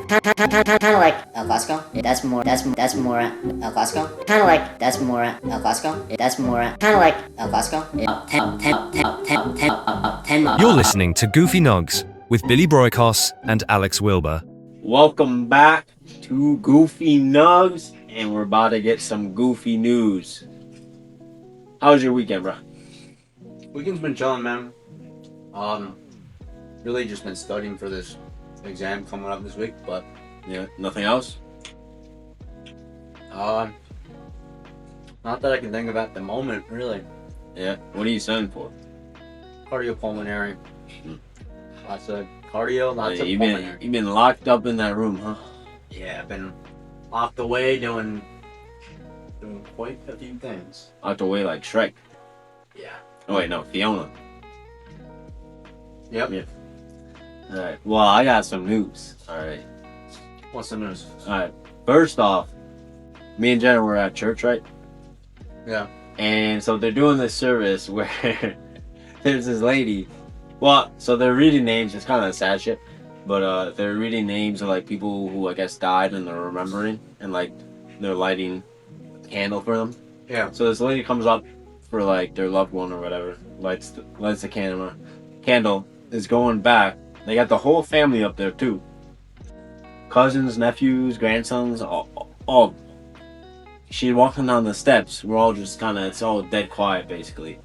Kind of like El Clasico. That's more El Clasico. Kind of like that's more El Clasico. That's more kind of like El Clasico. 10. You're listening to Goofy Nugs with Billy Broikos and Alex Wilbur. Welcome back to Goofy Nugs, and we're about to get some goofy news. How was your weekend, bro? Weekend's been chilling, man. Really just been studying for this exam coming up this week, but Yeah, nothing else? not that I can think of at the moment, really. Yeah, what are you studying for? Cardiopulmonary. Lots of cardio, lots of you've pulmonary. been locked up in that room, huh? Yeah, I've been locked away doing quite a few things. Locked away like Shrek. Yeah. Oh wait, no, Fiona. Yep. Yeah. Alright, well, I got some news. Alright. What's the news? Alright, first off, me and Jenna were at church, right? Yeah. And so they're doing this service where there's this lady. Well, so they're reading names. It's kind of sad shit, but they're reading names of like people who I guess died and they're remembering, and like they're lighting a candle for them. Yeah. So this lady comes up for like their loved one or whatever, lights the candle. Candle is going back. They got the whole family up there too. Cousins, nephews, grandsons, all. She walking down the steps. We're all just kind of, it's all dead quiet basically.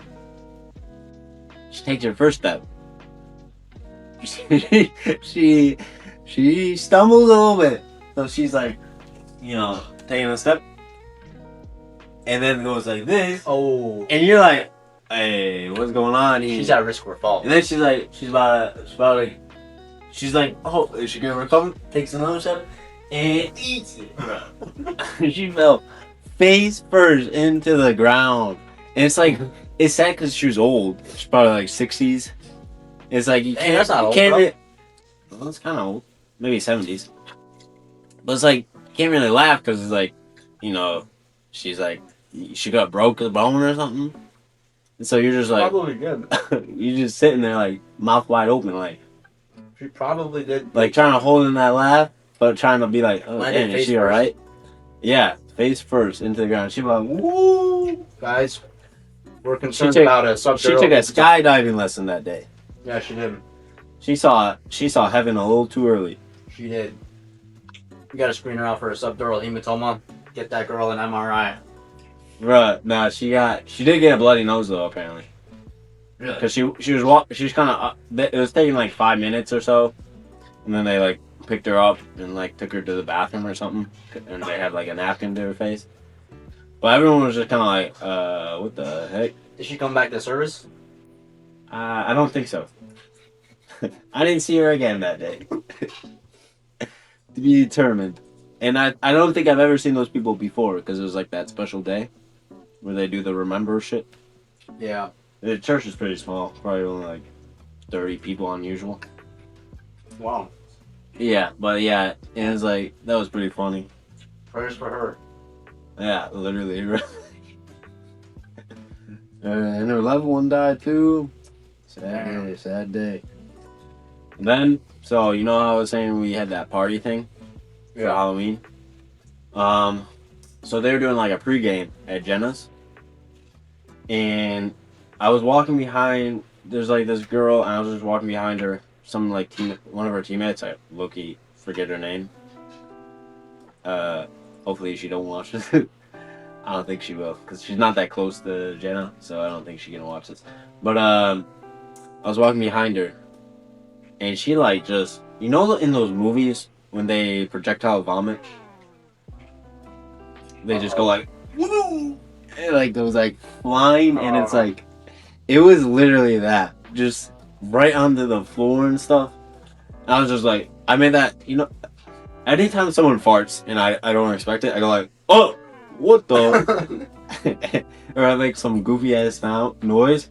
She takes her first step. she stumbles a little bit. So she's like, taking a step. And then goes like this. Oh. And you're like, hey, what's going on here? She's at risk for a fall. And then she's like, oh, is she gonna recover? Takes another step and eats it. She fell face first into the ground. And it's like, it's sad because she was old. She's probably like 60s. It's like, you can't, that's not old, can't bro. really, well, it's kind of old. Maybe 70s. But it's like, you can't really laugh because it's like, she's like, she got broke a bone or something. And so you're just like, Probably did. you're just sitting there like, mouth wide open, like She probably did. trying to hold in that laugh, but trying to be like, oh, Landed damn, is face she first. alright? Yeah, face first into the ground. She was like, woo! Guys, we're concerned took- about a She took a skydiving lesson that day. Yeah, she did. She saw heaven a little too early. She did. We got to screen her out for a subdural hematoma. Get that girl an MRI. Bruh, nah, she did get a bloody nose though, apparently. Really? Because she was kind of, it was taking like 5 minutes or so. And then they like picked her up and like took her to the bathroom or something. And they had like a napkin to her face. But everyone was just kind of like, what the heck? Did she come back to service? I don't think so. I didn't see her again that day. To be determined. And I don't think I've ever seen those people before because it was like that special day where they do the remember shit. Yeah. The church is pretty small. Probably only like 30 people unusual. Wow. Yeah, but yeah, and it's like, that was pretty funny. Prayers for her. Yeah, literally. And her loved one died too. Sad day. And then, so you know how I was saying we had that party thing for Halloween? So they were doing like a pregame at Jenna's. And I was walking behind, there's like this girl, and I was just walking behind her. Some like one of her teammates, I low-key forget her name. Hopefully she don't watch this. I don't think she will, because she's not that close to Jenna, so I don't think she's gonna watch this. But I was walking behind her, and she like just, in those movies when they projectile vomit, they just go like, woo! And like those like flying, and it's like, it was literally that, just right onto the floor and stuff. And I was just like, I made that, anytime someone farts and I don't expect it, I go like, oh, what the? Or I make some goofy ass noise,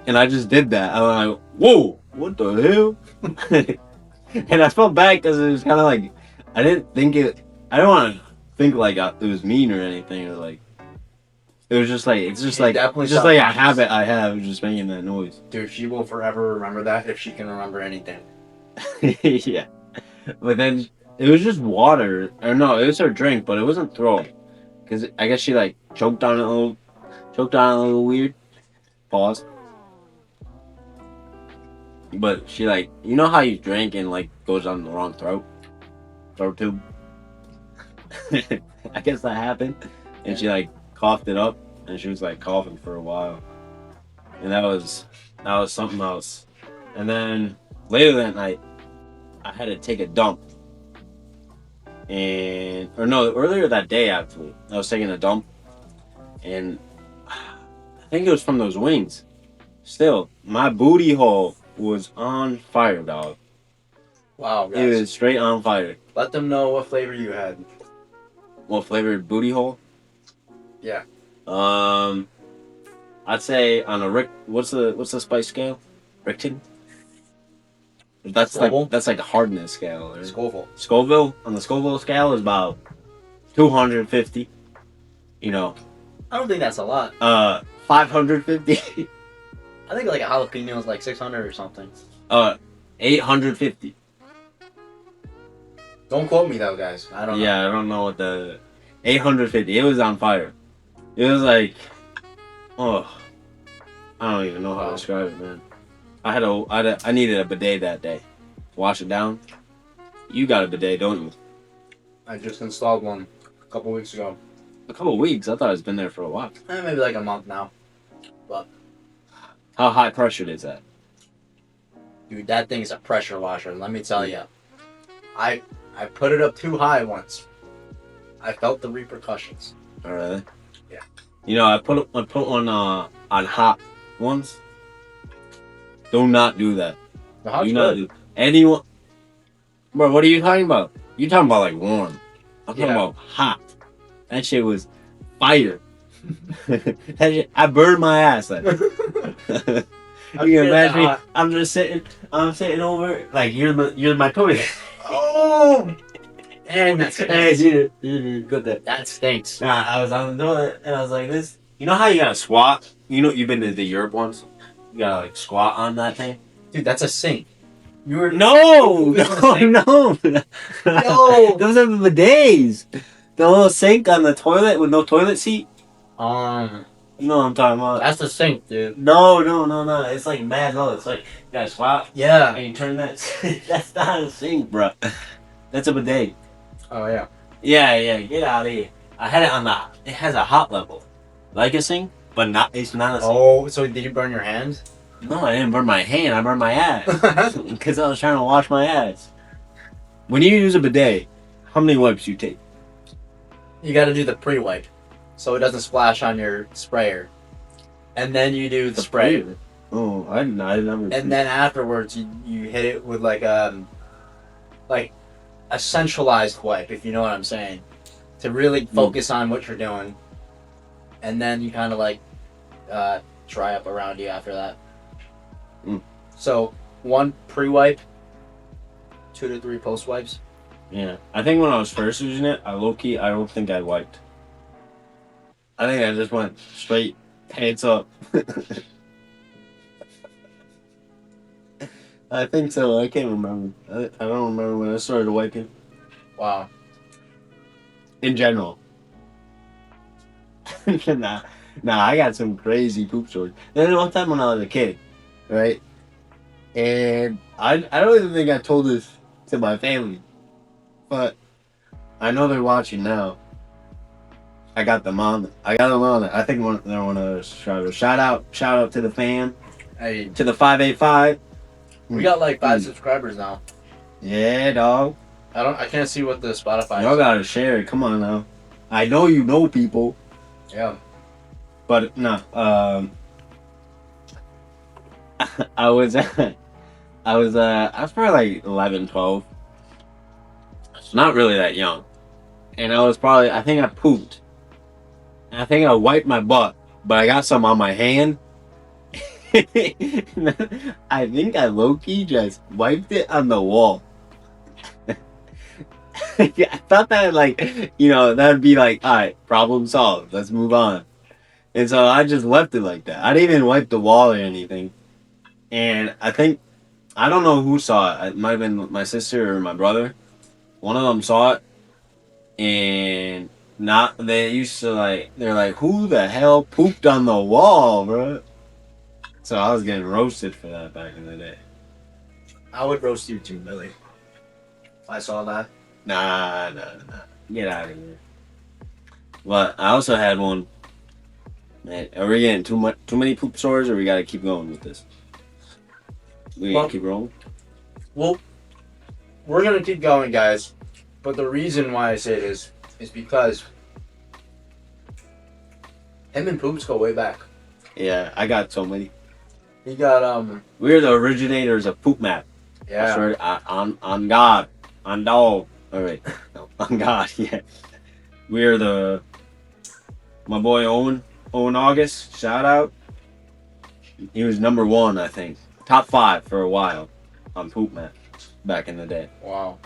and I just did that. I was like, whoa, what the hell? And I felt bad because it was kind of like, I didn't want to think like it was mean or anything, or like, it was just like, it's just like a habit I have, just making that noise. Dude, she will forever remember that if she can remember anything. Yeah. But then It was just water. Or no, it was her drink, but it wasn't throw. Cause I guess she like choked on it a little weird. Pause. But she like, you know how you drink and like goes on the wrong throat tube. I guess that happened, and she like coughed it up, and she was like coughing for a while, and that was something else. And then later that night, I had to take a dump, and or no, earlier that day actually, I was taking a dump, and I think it was from those wings. Still, my booty hole was on fire, dog. Wow, guys. It was straight on fire. Let them know what flavor you had. What flavored booty hole? Yeah. I'd say on a what's the spice scale? Rickton. Scoville? That's like a hardness scale. Right? Scoville. Scoville on the Scoville scale is about 250. You know. I don't think that's a lot. 550. I think like a jalapeno is like 600 or something. 850. Don't quote me though, guys. I don't know. Yeah, I don't know what the 850. It was on fire. It was like, oh, I don't even know how to describe it, man. I needed a bidet that day. Wash it down. You got a bidet, don't you? I just installed one a couple weeks ago. A couple of weeks. I thought it's been there for a while. Maybe like a month now. But how high pressured is that? dude, that thing is a pressure washer. Let me tell you. I put it up too high once. I felt the repercussions. Oh, really? Yeah. You know, I put one on hot once. Do not do that. The hot's Do not good. do anyone. Bro, what are you talking about? You talking about like warm? I'm talking about hot. That shit was fire. That shit, I burned my ass. Then. You can imagine me. I'm sitting over like you're my toilet. Oh, and that's Hey, you good there. that stinks. Nah, I was on the toilet and I was like this. You know how you gotta squat? You know you've been to the Europe once. You gotta like squat on that thing. Dude, that's a sink. You were No. Those are the bidets. The little sink on the toilet with no toilet seat. You know what I'm talking about. that's the sink, dude. No. It's like mad low. It's like you gotta squat Yeah. and you turn that. That's not a sink, bro. That's a bidet. Oh yeah. Yeah. Get out of here. I had it on the. It has a hot level, like a sink, but not. It's not a sink. Oh, so did you burn your hands? No, I didn't burn my hand. I burned my ass because I was trying to wash my ass. When you use a bidet, how many wipes you take? You got to do the pre-wipe, so it doesn't splash on your sprayer, and then you do the sprayer, Oh, I never. and then afterwards you hit it with like a centralized wipe, if you know what I'm saying, to really focus on what you're doing, and then you kind of like dry up around you after that. So 1 pre-wipe, 2 to 3 post-wipes. Yeah, I think when I was first using it, I don't think I wiped. I think I just went straight pants up. I think so. I can't remember. I don't remember when I started wiping. Wow. In general. Nah, I got some crazy poop stories. Then one time when I was a kid, right? And I don't even think I told this to my family, but I know they're watching now. I got them on it. I think they're one of the subscribers. Shout out to the fam. Hey, To the 585. we got like 5 subscribers now. Yeah, dog. I can't see what the Spotify Y'all is. gotta share it. Come on now. I know you know people, Yeah. but no. I was probably like 11, 12. Not really that young. And I think I pooped. And I think I wiped my butt, but I got some on my hand. I think I low-key just wiped it on the wall. I thought that that would be like, alright, problem solved. Let's move on. And so I just left it like that. I didn't even wipe the wall or anything. And I don't know who saw it. It might have been my sister or my brother. one of them saw it, and they used to like, they're like, who the hell pooped on the wall, bro? So I was getting roasted for that back in the day. I would roast you too, Billy. If I saw that. Nah. Get out of here. But I also had one. Man, are we getting too many poop stories, or we gotta keep going with this? We gotta keep rolling. Well, we're gonna keep going, guys. But the reason why I say this is because him and Poops go way back. Yeah, I got so many. He got We're the originators of Poop Map. yeah. I swear, on God, on dog. All right, no, on God, yeah. We're my boy Owen August. Shout out. He was number 1, I think, top 5 for a while on Poop Map back in the day. Wow.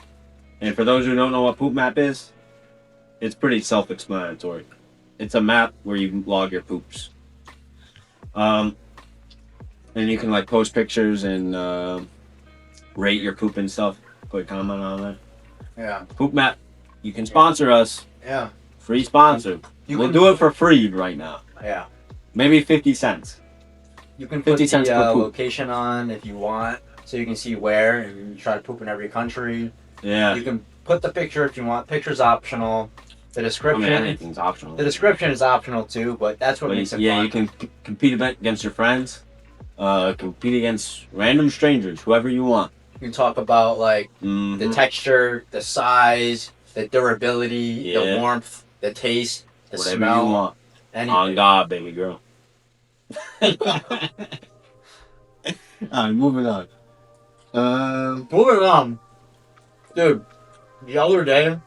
And for those who don't know what Poop Map is, it's pretty self-explanatory. It's a map where you log your poops. And you can like post pictures and rate your poop and stuff. Put a comment on there. Yeah. Poop Map, you can sponsor us. Yeah. Free sponsor. We'll do it for free right now. Yeah. Maybe 50 cents. You can put 50 cents the per poop. location on if you want, so you can see where, and you try to poop in every country. Yeah. You can put the picture if you want. Picture's optional. The I description. mean, anything's optional. The description is optional too, but that's what makes it yeah, fun. you can compete against your friends. Compete against random strangers, whoever you want. You can talk about like Mhm. the texture, the size, the durability, the Yeah. warmth, the taste, the Whatever smell. you want. Anything. On God, baby girl. Alright, moving on. Moving on. Dude, the other day,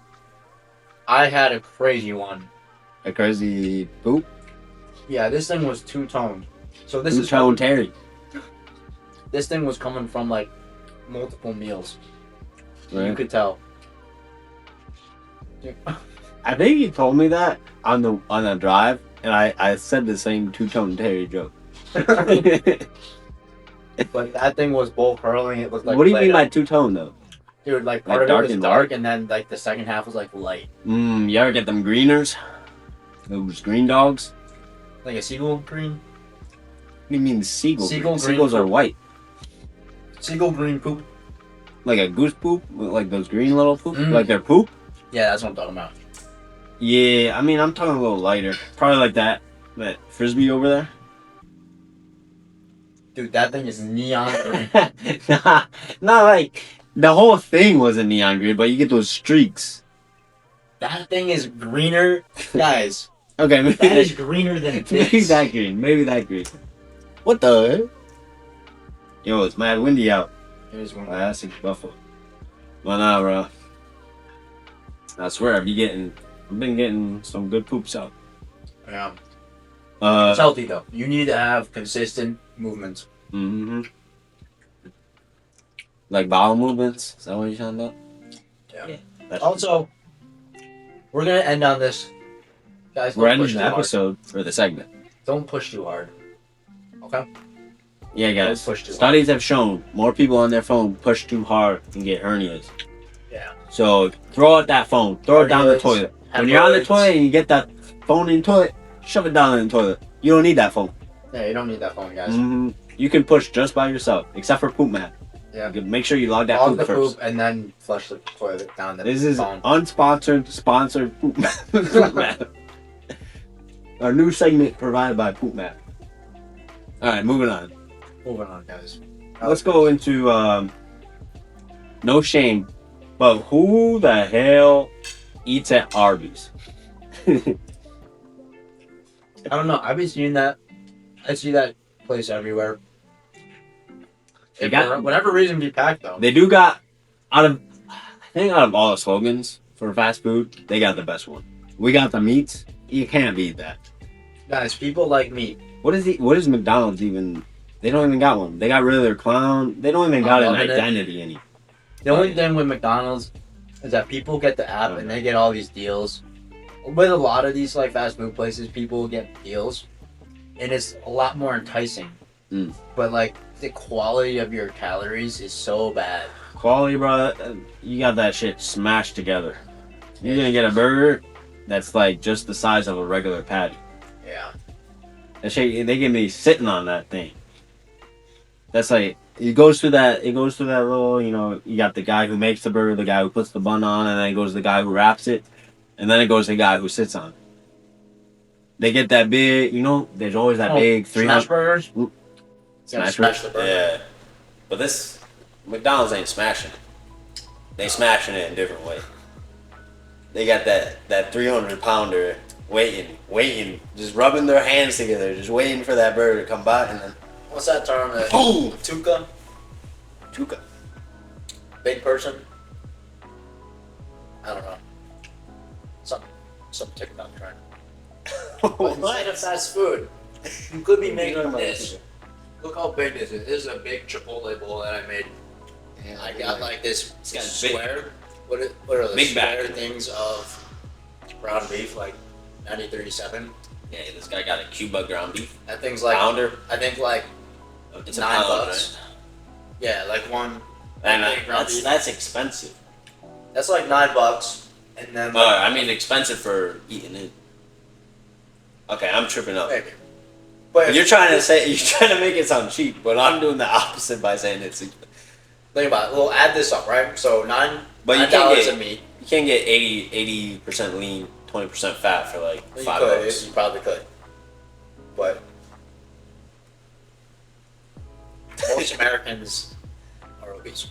I had a crazy one. A crazy poop. Yeah, this thing was two-toned. So this is Two-tone Terry. this thing was coming from like multiple meals. Right. You could tell. I think you told me that on the drive, and I said the same two-tone Terry joke. But that thing was bowl curling. It looked like What do you mean Play-Doh. by two-tone though? Dude, like Like part of dark it was and dark, and then like the second half was like light. You ever get them greeners? Those green dogs? Like a seagull green? What do you mean seagull? Seagull green Seagulls are poop. white. Seagull green poop. Like a goose poop? Like those green little poop? Mm. Like their poop? Yeah, that's what I'm talking about. Yeah, I mean, I'm talking a little lighter. Probably like that frisbee over there. Dude, that thing is neon green. Not like the whole thing was a neon green, but you get those streaks. That thing is greener. Guys, Okay, maybe that is greener than maybe this. that green. Maybe that green. What the? Yo, it's mad windy out. Here's one. That's a buffalo. Well, nah, bro. I swear, I've been getting some good poops out. Yeah. It's Uh, healthy though. You need to have consistent movements. Like bowel movements. Is that what you're talking about? Yeah. That's Also, we're gonna end on this. Guys, we're don't ending push the too hard. episode for the segment. Don't push too hard. Okay? Yeah, guys. Don't push too Studies have shown more people on their phone push too hard and get hernias. Yeah. So throw out that phone. Throw it down the Hernias, toilet. When you're on the hemorrhoids. toilet and you get that phone in the toilet, shove it down in the toilet. You don't need that phone. Yeah, you don't need that phone, guys. You can push just by yourself, except for Poop Map. Yeah. You can make sure you log that Log poop the first. poop and then flush the toilet down the This is phone. unsponsored, sponsored Poop Map. Poop Map. Our new segment provided by Poop Map. Alright, moving on. Moving on, guys. Let's go into no shame, but who the hell eats at Arby's? I don't know. I've been seeing that. I see that place everywhere. They It got- for whatever reason be packed though. They do got out of all the slogans for fast food, they got the best one. We got the meats. You can't beat that. Guys, people like meat. What is McDonald's even? They don't even got one. They got rid of their clown. They don't even got an loving it. identity any. The only thing with McDonald's is that people get the app and they get all these deals. With a lot of these like fast food places, people get deals, and it's a lot more enticing But like the quality of your calories is so bad. Quality, bro. You got that shit smashed together. You're gonna get a burger that's like just the size of a regular patty. Yeah. That shit, they can be sitting on that thing. That's like it goes through that. It goes through that little. You know, you got the guy who makes the burger, the guy who puts the bun on, and then it goes to the guy who wraps it, and then it goes to the guy who sits on it. They get that big. You know, there's always that big 300 smash burgers. Smash the burger. Yeah, but this McDonald's ain't smashing it. They smashing it in a different way. They got that 300 pounder waiting, just rubbing their hands together, just waiting for that burger to come by, and then What's that term? boom, Tuka. Big person. I don't know. Some TikTok trend. But instead of fast food, you could be making this. Look how big this is. This is a big Chipotle bowl that I made. Yeah, I got like this got square. What are the big square bag. things of ground beef, like 9037? Yeah, this guy got a Cuba ground beef That thing's like pounder. I think like It's a $9. pound, right? Yeah, like one. And big ground beef. that's expensive. That's like $9, and then like, I mean expensive for eating it. Okay, I'm tripping up. maybe. But You're trying to make it sound cheap, but I'm doing the opposite by saying it's. think about it. We'll add this up, right? So But you $9 can't get of meat. You can't get 80% lean, 20% fat for like You $5. could. You probably could. But most Americans are obese.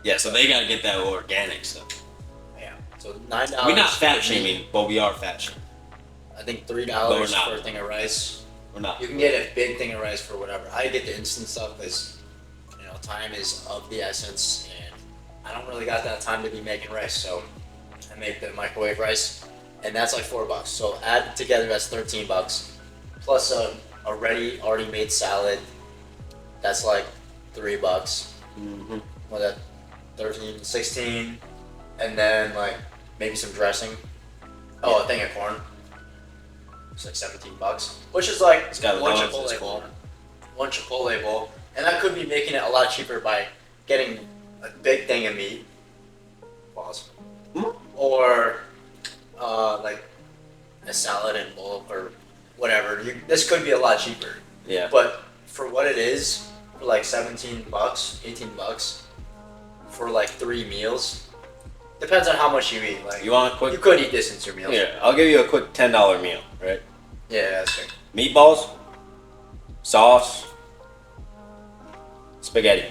Yeah, so they gotta get that organic stuff. Yeah. So $9. We're not fat for shaming, meat. but we are fat shaming. I think But we're $3 not. for a thing of rice. We're not. You can get a big thing of rice for whatever. I get the instant stuff because time is of the essence, and I don't really got that time to be making rice, so I make the microwave rice, and that's like $4. So add together, that's $13 plus a already made salad. That's like $3. Mm-hmm. Well, that 13, 16, and then like maybe some dressing. Oh, a thing of corn. It's like $17, which is like It's got one loads, it's Chipotle bowl. corn. One Chipotle bowl, and I could be making it a lot cheaper by getting a big thing of meat. Pause. Or like a salad in bulk or whatever. This could be a lot cheaper. Yeah. But for what it is, for like $17, $18 for like 3 meals. Depends on how much you eat. Like You want a quick? you could eat this in 2 meals. Here, I'll give you a quick $10 meal, right? Yeah, that's good. Meatballs, sauce, spaghetti.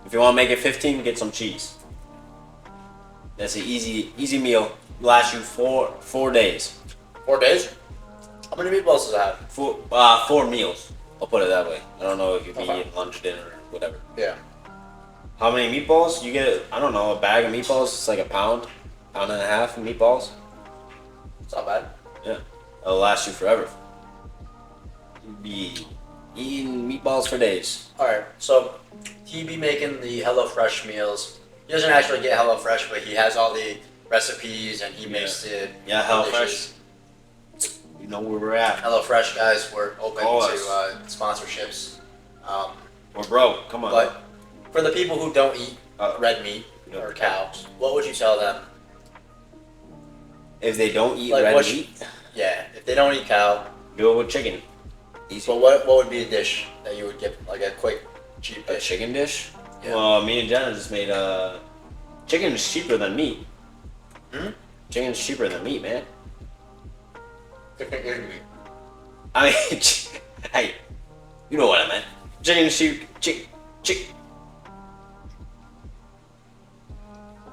If you want to make it 15, get some cheese. That's an easy meal. Lasts you four days. 4 days? How many meatballs does it have? Four meals. I'll put it that way. I don't know if you be Okay. eating lunch, dinner, or whatever. Yeah. How many meatballs? You get, I don't know, a bag of meatballs. It's like a pound and a half of meatballs. It's not bad. Yeah, it'll last you forever. You'd be eating meatballs for days. Alright, so he be making the HelloFresh meals. He doesn't actually get HelloFresh, but he has all the recipes and he makes the Yeah, HelloFresh. dishes. You know where we're at. HelloFresh guys, we're open Call to us. sponsorships. We're broke. Come on. But for the people who don't eat red meat No. or cow, what would you tell them? If they don't eat Like, red what meat, Yeah, if they don't eat cow, do it with chicken. Easy. so what would be a dish that you would get, like a quick, cheap A dish? chicken dish? Yeah. Well, me and Jenna just made chicken is cheaper than meat. Hmm? Chicken is cheaper than meat, man. Chicken is meat. I mean, hey, you know what I meant. Chicken is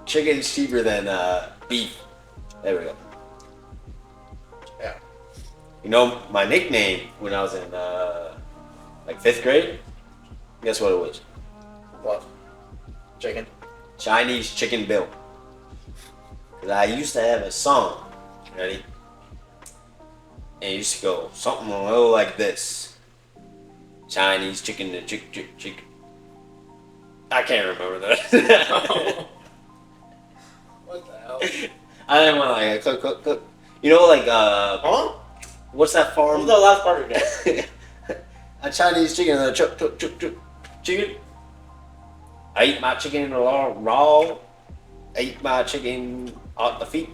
Chicken's cheaper than beef. There we go. Yeah. You know, my nickname when I was in like 5th grade, guess what it was? What? Chicken? Chinese Chicken Bill. 'Cause I used to have a song, ready? And it used to go something a little like this. Chinese chicken to chick. I can't remember that. What the hell? I didn't want to like cook. You know, like Huh? what's that What farm? was the last part of that? A Chinese chicken, chicken. I eat my chicken raw. I eat my chicken off the feet.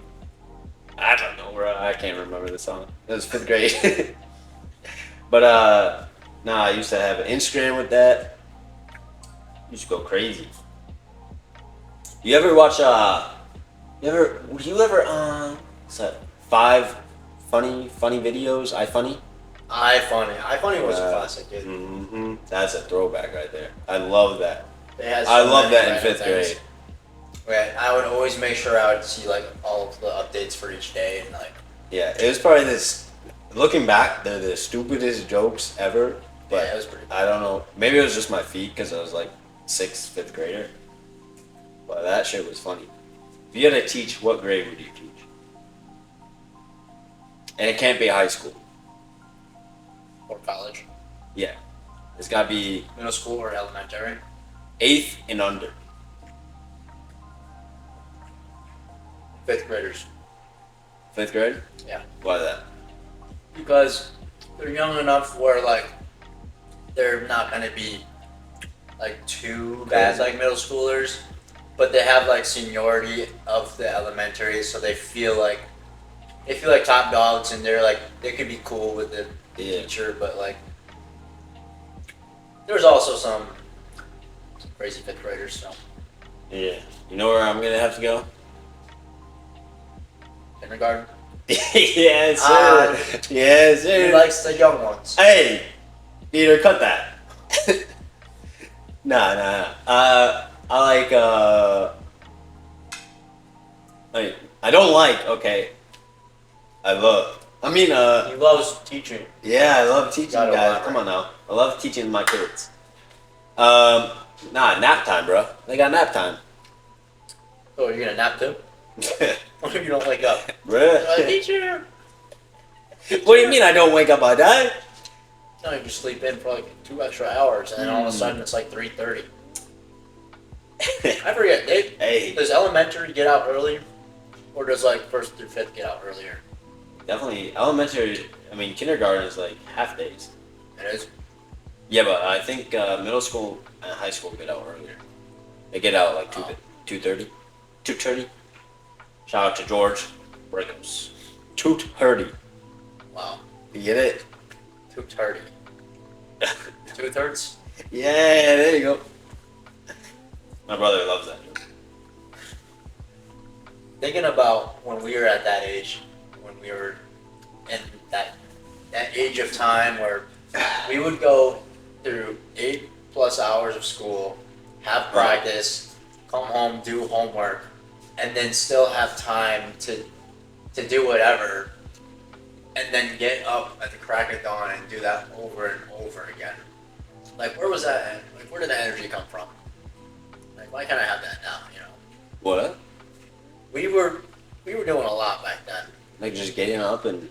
I don't know, bro. I can't remember the song. It was 5th grade. But nah, I used to have an Instagram with that. Used to go crazy. You ever watch what's that? 5 funny videos? iFunny? iFunny was a classic, dude. Mm-hmm. That's a throwback right there. I love that. I love that in 5th grade. Right, I would always make sure I would see like all of the updates for each day and like. Yeah, it was probably this. Looking back, they're the stupidest jokes ever. But yeah, it was pretty cool. I don't know. Maybe it was just my feet because I was like 6th, 5th grader. But that shit was funny. If you had to teach, what grade would you teach? And it can't be high school. Or college. Yeah, it's got to be Middle school or elementary. 8th and under. 5th graders. 5th grade? Yeah. Why that? Because they're young enough where like they're not gonna be like too bad like middle schoolers, but they have like seniority of the elementary, so they feel like top dogs, and they're like they could be cool with the teacher, but like there's also some crazy 5th graders. So Yeah. You know where I'm gonna have to go? kindergarten. Yes, sir. Yes, sir. He likes the young ones. Hey, Peter, cut that. Nah. I don't like. Okay. I love. He loves teaching. Yeah, I love teaching Gotta guys. love Come it. on now. I love teaching my kids. Nap time, bro. They got nap time. So you're gonna nap too? What if you don't wake up? Bruh. Teacher. What do you mean I don't wake up? I die? No, you just sleep in for like 2 extra hours, and then all of a sudden it's like 3:30. I forget. Hey. Does elementary get out early, or does like 1st through 5th get out earlier? Definitely elementary. I mean, kindergarten is like half days. It is. Yeah, but I think middle school and high school get out earlier. They get out like 2:30. 2:30. Shout out to George Brickles. 2:30. Wow. You get it? 2:30. 2/3. Yeah, there you go. My brother loves that. Thinking about when we were at that age, when we were in that age of time where we would go through 8+ hours of school, have practice, come home, do homework, and then still have time to do whatever, and then get up at the crack of dawn and do that over and over again. Like, where was that? Like, where did that energy come from? Like, why can't I have that now? You know, What? we were doing a lot back then. Like just getting up and.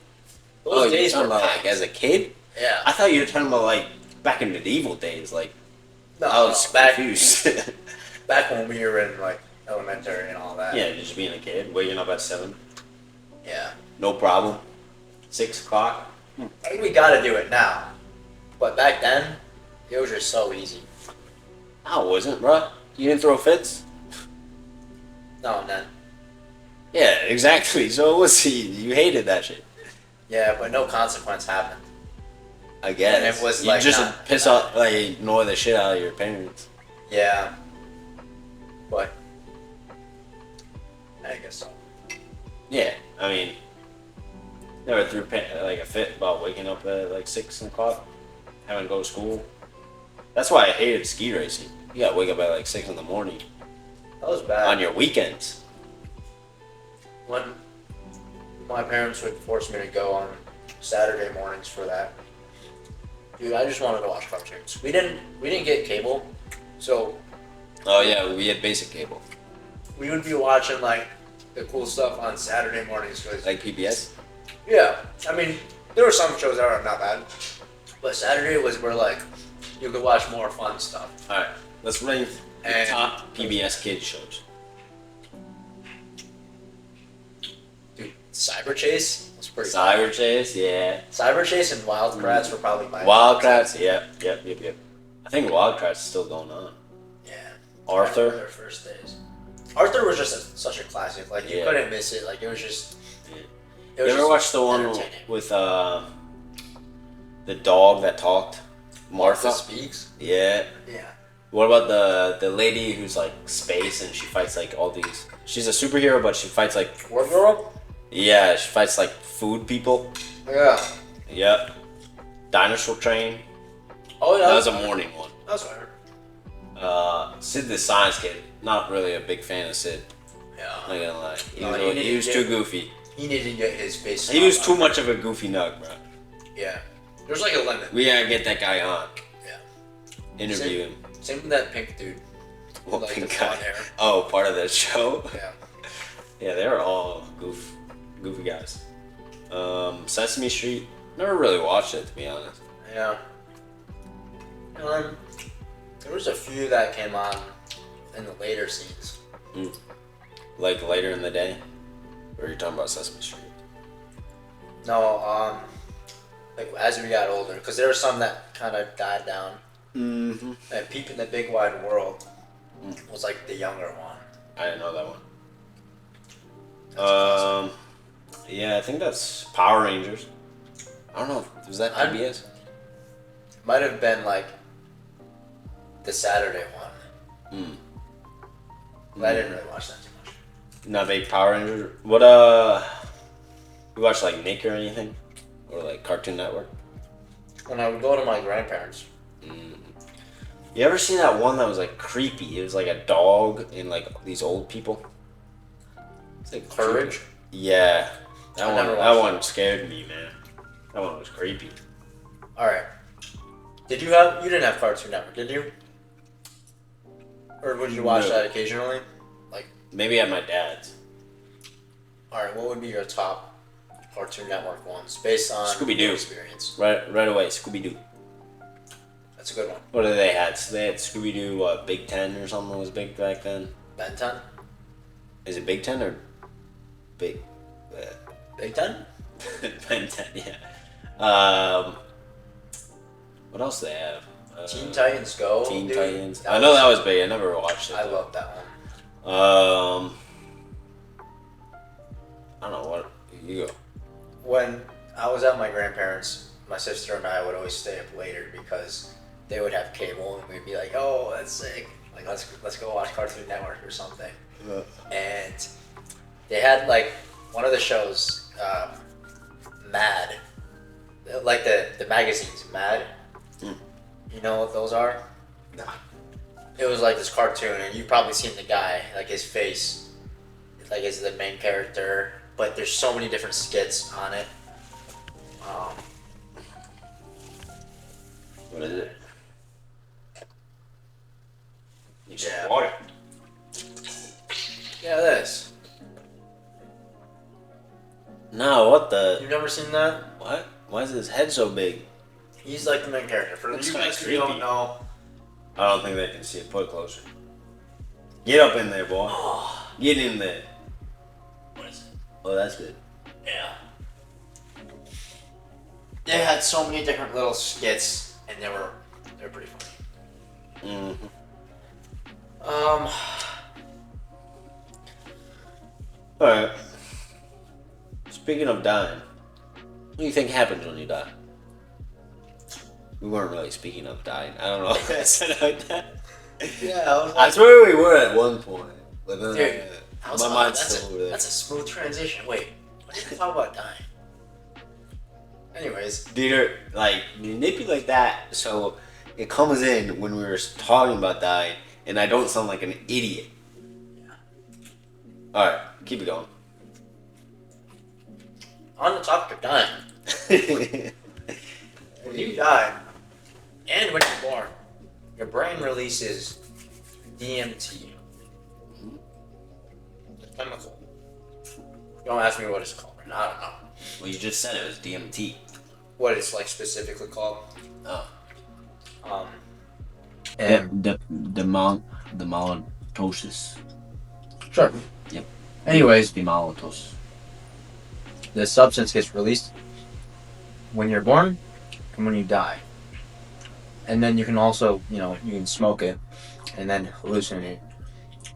Those days you're were talking about packed. like as a kid? Yeah. I thought you were talking about like back in medieval days. Like No, I was back confused. back when we were in like elementary and all that. Yeah, just being a kid, waking up at 7, Yeah. no problem. 6 o'clock. I think we gotta do it now. But back then, it was just so easy. No, it wasn't, bro. You didn't throw fits. No, and then. Yeah, exactly. So it was you hated that shit. Yeah, but no consequence happened. I guess. And it was you like just not- piss off, like ignore the shit out of your parents. Yeah. But I guess so. Yeah, I mean, never threw like a fit about waking up at like 6 o'clock, having to go to school. That's why I hated ski racing. You gotta wake up at like 6 in the morning That was bad. on your weekends. When my parents would force me to go on Saturday mornings for that. Dude, I just wanted to watch cartoons. We didn't get cable, so Oh yeah, we had basic cable, we would be watching like the cool stuff on Saturday mornings. Cause, like PBS. yeah, I mean, there were some shows that were not bad, but Saturday was where like you could watch more fun stuff. All right, let's rank the And- top PBS kids shows. Dude, Cyber Chase was pretty. Cyber Chase, yeah. Cyber Chase and Wildcrats were probably my. Wildcrats, yep. I think Wildcrats is still going on. Yeah. Arthur. Their first days. Arthur was just such a classic. Like you couldn't miss it. Like it was just. Yeah. It was You ever watched the one with the dog that talked? Martha Speaks. Yeah. Yeah. What about the lady who's like space and she fights like all these? She's a superhero, but she fights like. Worm Girl. Yeah, she fights like food people. Yeah. Yep. Dinosaur Train. Oh yeah. That was a morning one. That's what I heard. Sid the Science Kid. Not really a big fan of Sid. Yeah. Not gonna lie. He No, was too goofy. He needed to get his face. He was too much of a goofy nug, bro. Yeah. There's like a limit. We gotta get that guy on. Yeah. Interview him. Same with that pink dude. What Like pink the guy? blonde hair. Oh, part of the show? Yeah. Yeah, they were all goofy guys. Sesame Street. Never really watched it, to be honest. Yeah. There was a few that came on in the later scenes. Like later in the day? Or are you talking about Sesame Street? No, like as we got older, because there were some that kind of died down. Mm-hmm. And Peep in the Big Wide World was like the younger one. I didn't know that one. That's Yeah, I think that's Power Rangers. I don't know. Was that PBS? Might have been like the Saturday one. But I didn't really watch that too much. Not big Power Rangers. What you watch like Nick or anything? Or like Cartoon Network? When I would go to my grandparents. You ever seen that one that was like creepy? It was like a dog and like these old people. It's like Courage? creepy. Yeah. I never That watched one scared me, man. That one was creepy. Alright. You didn't have Cartoon Network, did you? Or would you watch that occasionally? Like, maybe at my dad's. alright, what would be your top Cartoon Network ones based on Scooby-Doo. your experience? Right away, Scooby-Doo. That's a good one. What did they had? So they had Scooby-Doo, Big Ten or something was big back then. Ben 10? Is it Big Ten or Big? Big 10? Ben 10, yeah. What else do they have? Teen Titans Go. Teen dude. Titans. I know that was big. I never watched it. I love that one. I don't know what. You go. When I was at my grandparents, my sister and I would always stay up later because they would have cable and we'd be like, "Oh, that's sick! Like let's go watch Cartoon Network or something." And they had like one of the shows, Mad, like the magazines, Mad. You know what those are? Nah. It was like this cartoon, and you've probably seen the guy, like his face, like is the main character. But there's so many different skits on it. What is it? Yeah. Water. Yeah, this. No, what the? You've never seen that? What? Why is his head so big? He's like the main character. For Looks you kinda guys who don't creepy. know, I don't think they can see it. Put it closer. Get up in there, boy. Get in there. what is it? Oh, that's good. Yeah. They had so many different little skits, and they were pretty funny. Mm-hmm. Alright. Speaking of dying, what do you think happens when you die? We weren't really speaking of dying. I don't know if I said it like that. Yeah, I was I swear we were at one point. But then Dude, my mind's still over there. That's a smooth transition. Wait, what did we talk about dying? Anyways, Dude, like, manipulate that so it comes in when we were talking about dying and I don't sound like an idiot. Yeah. Alright, keep it going. On the topic of dying, when you die, and when you're born, your brain releases DMT. The chemical. Don't ask me what it's called. I don't know Well, you just said it was DMT. what it's like specifically called. Oh. And The malatosis. sure. Yep. Anyways, The malatosis. this substance gets released when you're born and when you die. And then you can also, you can smoke it and then hallucinate.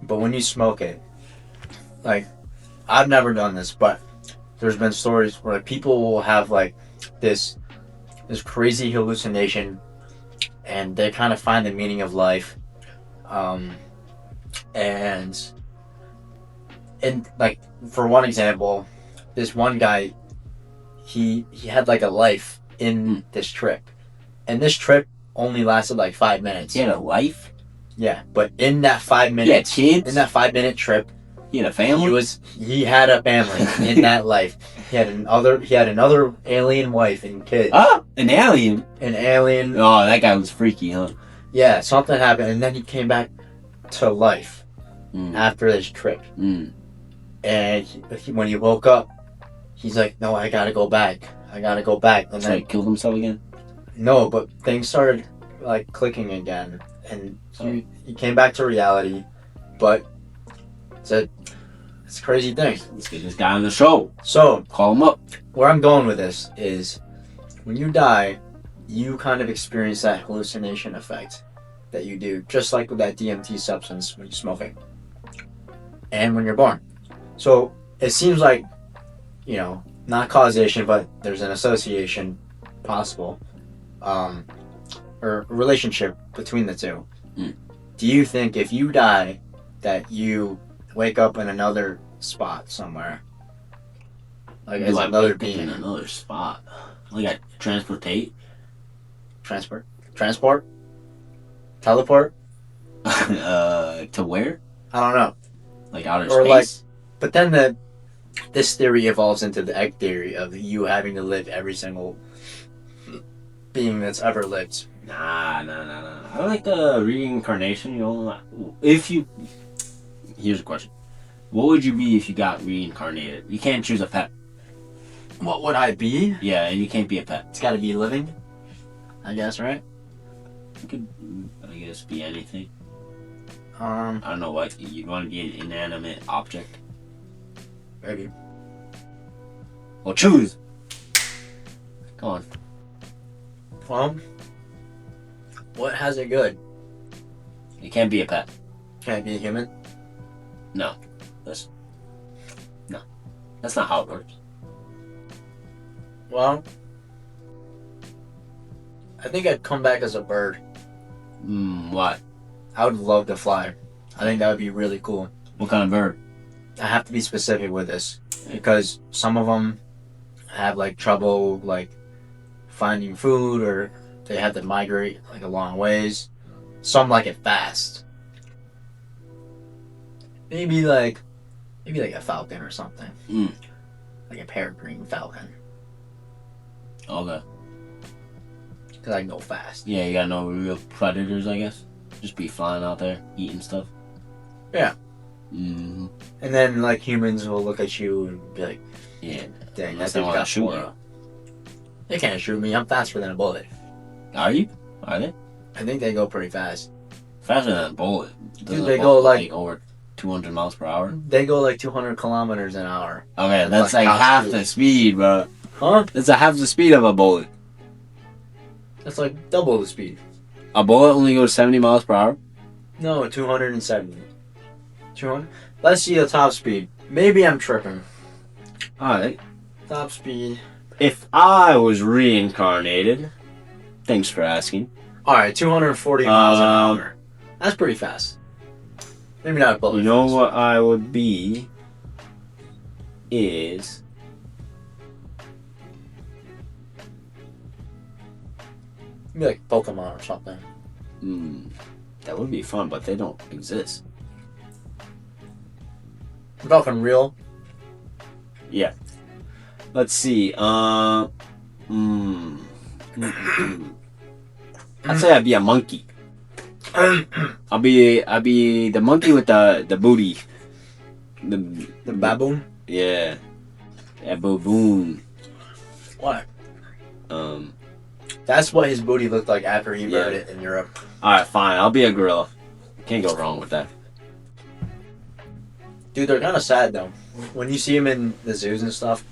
But when you smoke it, like, I've never done this, but there's been stories where like, people will have like this crazy hallucination, and they kind of find the meaning of life. And like, for one example, this one guy, he had like a life in this trip, and this trip only lasted like 5 minutes. He had a life? Yeah, but in that 5 minutes, kids? in that 5-minute trip, He had a family? He had a family in that life. He had another alien wife and kids. Oh, an alien? An alien. Oh, that guy was freaky, huh? Yeah, something happened, and then he came back to life after this trip. And when he woke up, he's like, "No, I gotta go back. And So he killed himself again? No, but things started like clicking again, and he came back to reality. But it's a crazy thing. Let's get this guy on the show. So Call him up. where I'm going with this is, when you die, you kind of experience that hallucination effect that you do, just like with that DMT substance when you smoke it, and when you're born. So it seems like, not causation, but there's an association possible, or relationship between the two. Do you think if you die that you wake up in another spot somewhere, like as another being? In another spot. Like I transport? Teleport? To where? I don't know. Like outer Or space? But then this theory evolves into the egg theory of you having to live every single being that's ever lived. Nah. I like reincarnation, Here's a question. What would you be if you got reincarnated? You can't choose a pet. What would I be? Yeah, you can't be a pet. It's gotta be living, I guess, right? You could, I guess, be anything. I don't know what. You'd want to be an inanimate object? maybe. Well, choose! Come on. Well, what has it good? You can't be a pet. Can I be a human? No. That's not how it works. Well, I think I'd come back as a bird. What? I would love to fly. I think that would be really cool. What kind of bird? I have to be specific with this, because some of them have like trouble like finding food, or they have to migrate like a long ways. Some like it fast. Maybe like a falcon or something. Like a peregrine falcon. Okay. Because I can go fast. Yeah, you got no real predators, I guess. Just be flying out there, eating stuff. Yeah. Mm-hmm. And then like humans will look at you and be like, Yeah. dang, Unless that they dude's wanna got shoot aura. They can't shoot me. I'm faster than a bullet. Are you? Are they? I think they go pretty fast. Faster than a bullet. Dude, they go like over 200 miles per hour. They go like 200 kilometers an hour. Okay, that's like like half speed. the speed, bro. Huh? That's half the speed of a bullet. That's like double the speed. A bullet only goes 70 miles per hour? No, 270. 200? Let's see the top speed. Maybe I'm tripping. Alright. Top speed. If I was reincarnated, thanks for asking. Alright, 240 miles an hour. That's pretty fast. Maybe not a bullet. You know what I would be is... Maybe like Pokemon or something. That would be fun, but they don't exist. I'm talking real. Yeah. Let's see. I'd say I'd be a monkey. I'll be the monkey with the booty. The baboon? Yeah. A baboon. What? That's what his booty looked like after he buried it in Europe. Alright, fine. I'll be a gorilla. Can't go wrong with that. Dude, they're kind of sad though. When you see them in the zoos and stuff,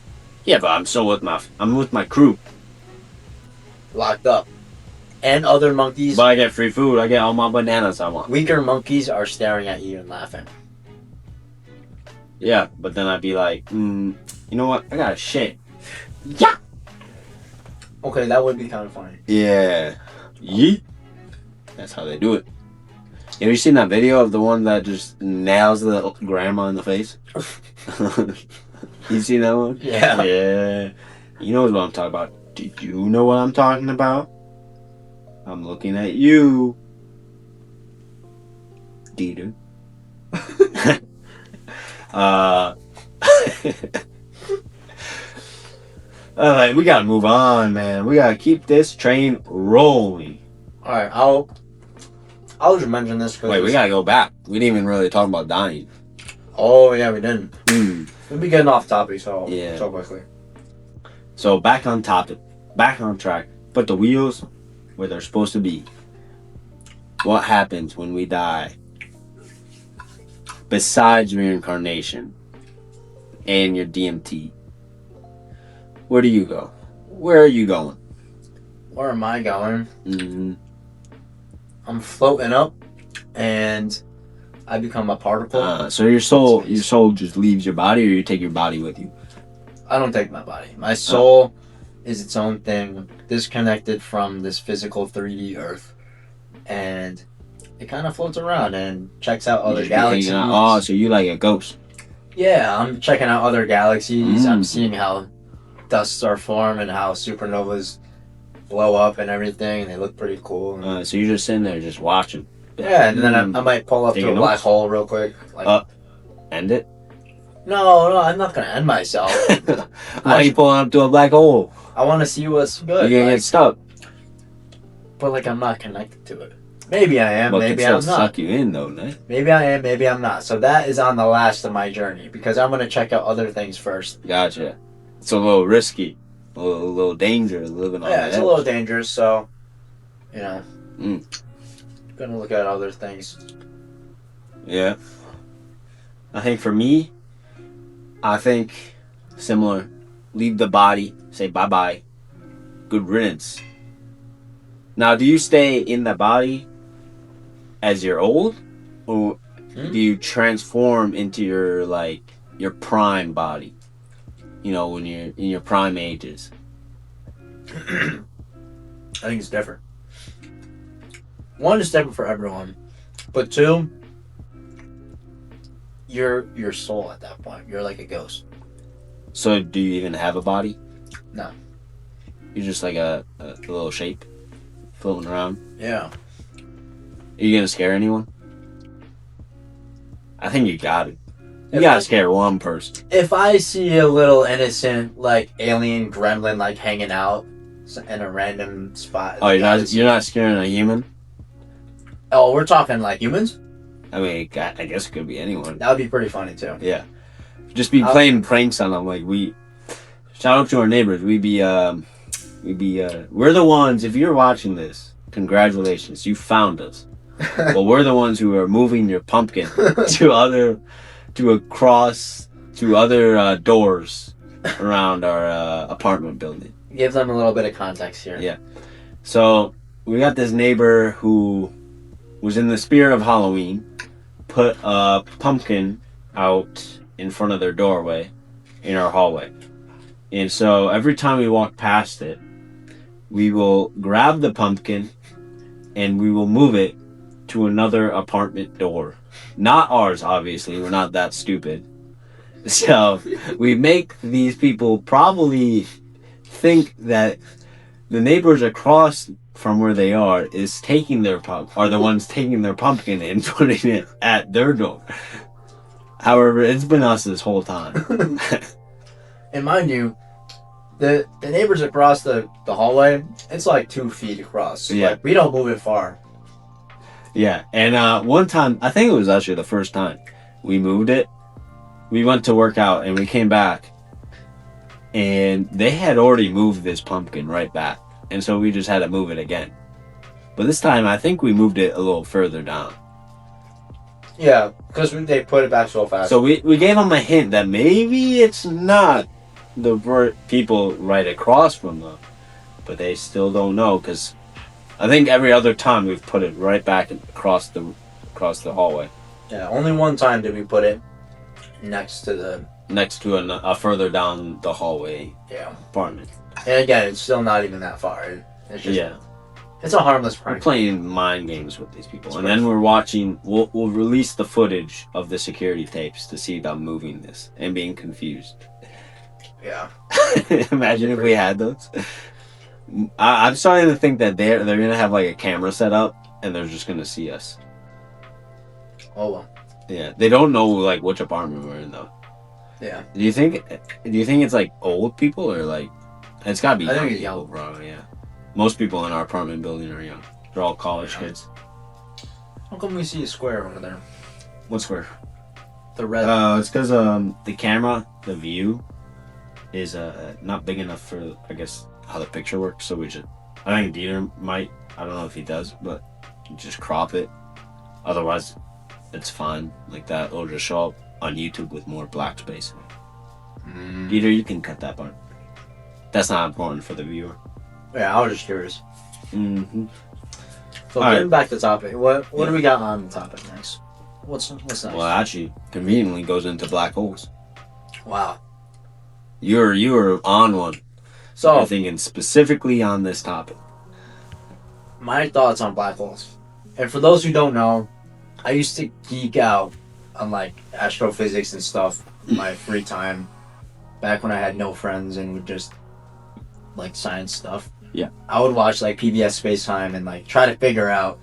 Yeah, but I'm with my crew. Locked up. And other monkeys, But I get free food. I get all my bananas I want. weaker monkeys are staring at you and laughing. Yeah, but then I'd be like, you know what? I got a shit. Yeah. Okay, that would be kind of funny. Yeah. Yeet. That's how they do it. Have you seen that video of the one that just nails the grandma in the face? You seen that one? Yeah. Yeah. You know what I'm talking about. Do you know what I'm talking about? I'm looking at you. Dieter. Alright, we gotta move on, man. We gotta keep this train rolling. Alright, I'll just mention this. Wait, we gotta go back. We didn't even really talk about dying. Oh, yeah, we didn't. Hmm. We'll be getting off topic so quickly. So back on topic, back on track. Put the wheels where they're supposed to be. What happens when we die? Besides reincarnation and your DMT, where do you go? Where are you going? Where am I going? Mm-hmm. I'm floating up, and I become a particle. So your soul just leaves your body, or you take your body with you? I don't take my body. My soul is its own thing, disconnected from this physical 3D Earth, and it kind of floats around and checks out other galaxies. Oh, so you like a ghost? Yeah, I'm checking out other galaxies. I'm Mm. seeing how dusts are formed and how supernovas blow up and everything. They look pretty cool. So you're just sitting there just watching. Yeah, and then I might pull up to Taking a black notes? hole real quick. Like, End it? no, I'm not gonna end myself. Why are you pulling up to a black hole? I want to see what's good. You're gonna like, get stuck. but like I'm not connected to it. Maybe I am. But Maybe can I'm still not. suck you in though, right? Maybe I am. Maybe I'm not. So that is on the last of my journey because I'm gonna check out other things first. Gotcha. It's a little risky, a little dangerous living on Yeah, that it's a edge. little dangerous. So, you know, Mm. gonna look at other things. Yeah. I think for me, similar. Leave the body. Say bye bye. Good riddance. Now, do you stay in the body as you're old, or do you transform into your prime body? You know, when you're in your prime ages. I think it's different. One is different for everyone, but two, you're your soul at that point. You're like a ghost. So, do you even have a body? No. You're just like a little shape floating around. Yeah. Are you gonna scare anyone? I think you got it. You If gotta I- scare one person. If I see a little innocent like alien gremlin like hanging out in a random spot, Oh, you're not scaring a human? Oh, we're talking like humans. I mean, I guess it could be anyone. That would be pretty funny too. Yeah. Just be playing pranks on them. Like shout out to our neighbors. we're the ones, if you're watching this, congratulations, you found us. But we're the ones who are moving your pumpkin to other doors around our apartment building. Give them a little bit of context here. Yeah. So we got this neighbor who was in the spirit of Halloween, put a pumpkin out in front of their doorway in our hallway. And so every time we walk past it, we will grab the pumpkin and we will move it to another apartment door. Not ours, obviously. We're not that stupid. So we make these people probably think that the neighbors across from where they are are the ones taking their pumpkin and putting it at their door. However, it's been us this whole time. And mind you, the neighbors across the hallway, it's like 2 feet across. Yeah. Like, we don't move it far. Yeah, and one time, I think it was actually the first time we moved it. We went to work out and we came back, and they had already moved this pumpkin right back, and so we just had to move it again. But this time, I think we moved it a little further down. Yeah, because they put it back so fast. So we gave them a hint that maybe it's not people right across from them, but they still don't know because I think every other time we've put it right back across the hallway. Yeah, only one time did we put it next to a further down the hallway apartment. And again, it's still not even that far. It's just it's a harmless prank. We're playing mind games with these people, and then we're watching. We'll release the footage of the security tapes to see them moving this and being confused. Yeah. Imagine if we had those. I'm starting to think that they're gonna have like a camera set up, and they're just gonna see us. Oh well. Yeah, they don't know like which apartment we're in though. Yeah. Do you think it's like old people or like it's gotta be? I think it's young, bro. Yeah. Most people in our apartment building are young. They're all college kids. How come we see a square over there? What square? The red. It's because the camera, the view, is not big enough for I guess how the picture works. So I think Dieter might. I don't know if he does, but just crop it. Otherwise, it's fine like that. It'll just show up on YouTube with more black space. Dieter, you can cut that part. That's not important for the viewer. Yeah, I was just curious. Mm-hmm. So getting back to the topic, what do we got on the topic next? What's next? Well, actually, conveniently goes into black holes. Wow. You were on one. So you're thinking specifically on this topic. My thoughts on black holes. And for those who don't know, I used to geek out on like astrophysics and stuff in my free time back when I had no friends and would just like science stuff. Yeah. I would watch like PBS Space Time and like try to figure out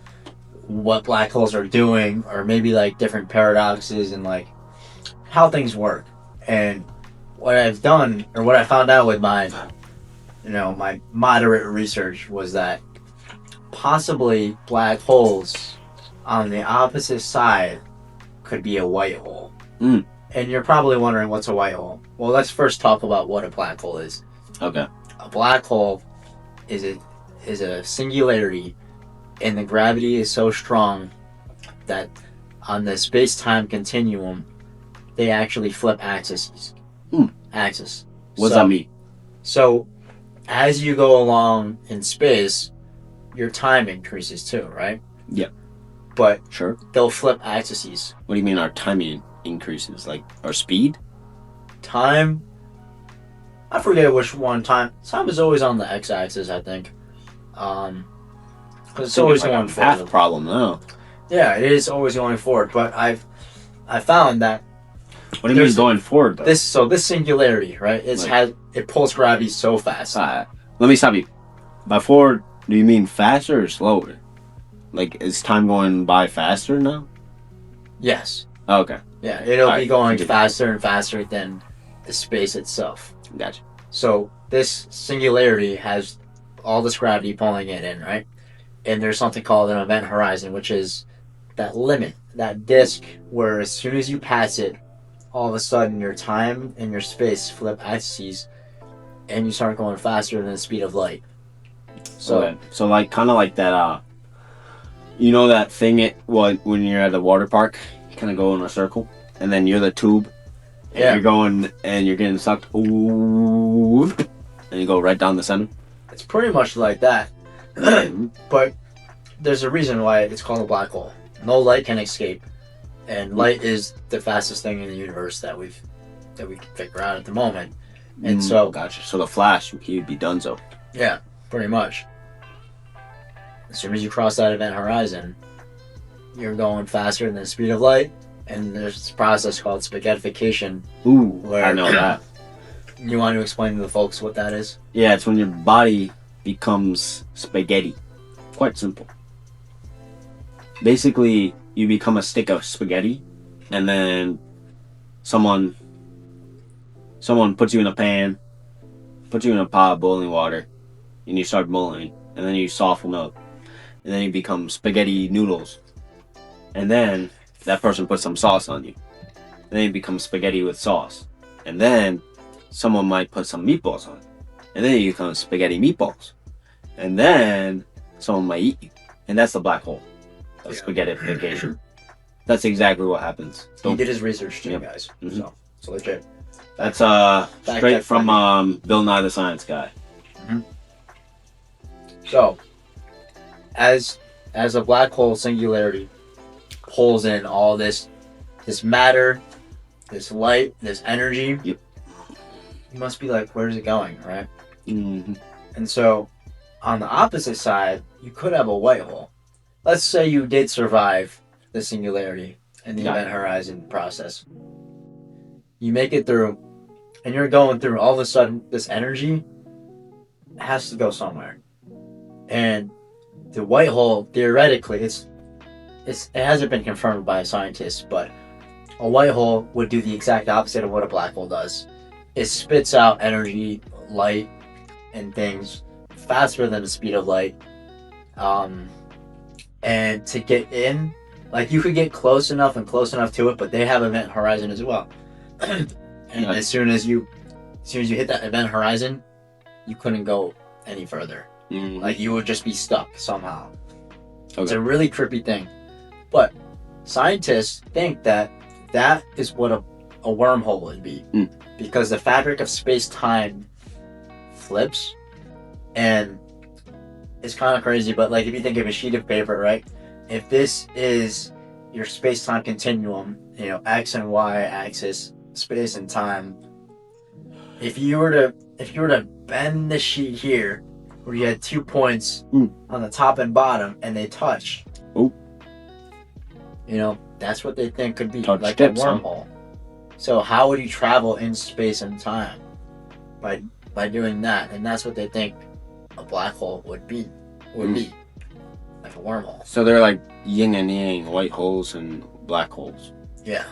what black holes are doing or maybe like different paradoxes and like how things work. And what I've done or what I found out with my my moderate research was that possibly black holes on the opposite side could be a white hole. And you're probably wondering what's a white hole. Well, let's first talk about what a black hole is. Okay. A black hole is a singularity, and the gravity is so strong that on the space-time continuum, they actually flip axes. Axis. What's that mean? So, as you go along in space, your time increases too, right? Yep. But sure, they'll flip axes. What do you mean our timing increases? Like our speed? Time? I forget which one. Time is always on the x-axis, I think. Because it's always like going a forward. math problem now. Yeah, it is always going forward. But I found that. What do you mean going forward though? This singularity, right? It pulls gravity so fast. Let me stop you. By forward, do you mean faster or slower? Like, is time going by faster now? Yes. Oh, okay. Yeah, it'll be going faster and faster than the space itself. Gotcha. So this singularity has all this gravity pulling it in, right? And there's something called an event horizon, which is that limit, that disk where as soon as you pass it, all of a sudden your time and your space flip axes and you start going faster than the speed of light. So like kind of like that you know that thing when you're at the water park, you kind of go in a circle and then you're the tube and you're going and you're getting sucked and you go right down the center. It's pretty much like that. But there's a reason why it's called a black hole. No light can escape. And light is the fastest thing in the universe that we can figure out at the moment. And so gotcha. So the Flash, he'd be donezo. Yeah, pretty much. As soon as you cross that event horizon, you're going faster than the speed of light, and there's this process called spaghettification. Ooh, I know that. You want to explain to the folks what that is? Yeah, it's when your body becomes spaghetti. Quite simple. Basically, you become a stick of spaghetti, and then someone puts you in a pan, puts you in a pot of boiling water, and you start boiling, and then you soften up, and then you become spaghetti noodles, and then that person puts some sauce on you, and then you become spaghetti with sauce, and then someone might put some meatballs on it, and then you become spaghetti meatballs, and then someone might eat you, and that's the black hole of spaghettification. That's exactly what happens. He did his research too, Yep. guys. Mm-hmm. So legit. That's Fact straight check from Bill Nye the Science Guy. So, as a black hole singularity pulls in all this matter, this light, this energy, Yep. you must be like, where's it going, right? Mm-hmm. And so, on the opposite side, you could have a white hole. Let's say you did survive the singularity and the event horizon process. You make it through, and you're going through. All of a sudden, this energy has to go somewhere, and the white hole, theoretically, it hasn't been confirmed by scientists, but a white hole would do the exact opposite of what a black hole does. It spits out energy, light, and things faster than the speed of light. And to get in, like, you could get close enough to it, but they have event horizon as well. And as soon as you hit that event horizon, you couldn't go any further. Mm-hmm. Like, you would just be stuck somehow. Okay. It's a really trippy thing. But scientists think that is what a wormhole would be. Because the fabric of space-time flips, and it's kind of crazy, but like, if you think of a sheet of paper, right? If this is your space-time continuum, you know, X and Y axis, space and time, if you were to bend the sheet here, where you had 2 points on the top and bottom, and they touch. Oh. You know, that's what they think could be Touch like tips, a wormhole. So how would you travel in space and time? By doing that, and that's what they think a black hole would be, like a wormhole. So they're like yin and yang, white holes and black holes. Yeah.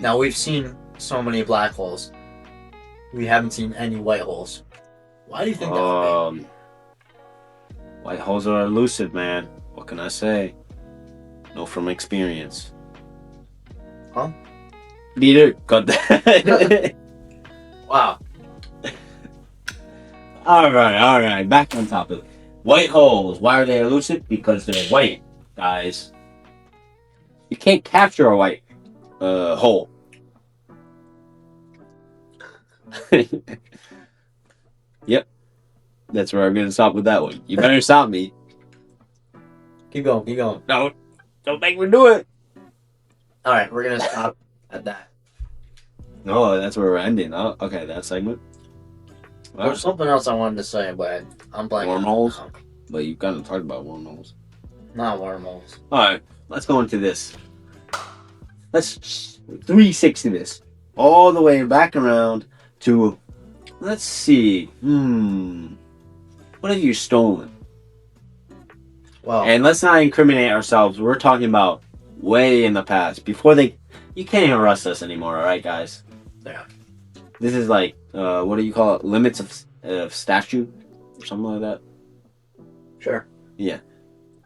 Now, we've seen so many black holes. We haven't seen any white holes. Why do you think that would be? White holes are elusive, man. What can I say? Know from experience. Huh? Peter, got that. Wow. All right. Back on topic. White holes. Why are they elusive? Because they're white, guys. You can't capture a white hole. Yep. That's where I'm gonna stop with that one. You better stop me. Keep going. No, don't make me do it. All right, we're gonna stop at that. No, that's where we're ending. Oh, okay, that segment. Well, There's something else I wanted to say, but I'm blanking. Wormholes? now. but you kind of talked about wormholes. Not wormholes. All right, let's go into this. Let's 360 this all the way back around to. Let's see. What have you stolen? Well, And let's not incriminate ourselves. We're talking about way in the past. Before they... You can't even arrest us anymore, alright, guys? Yeah. This is like, what do you call it? Limits of statute? Or something like that? sure. Yeah.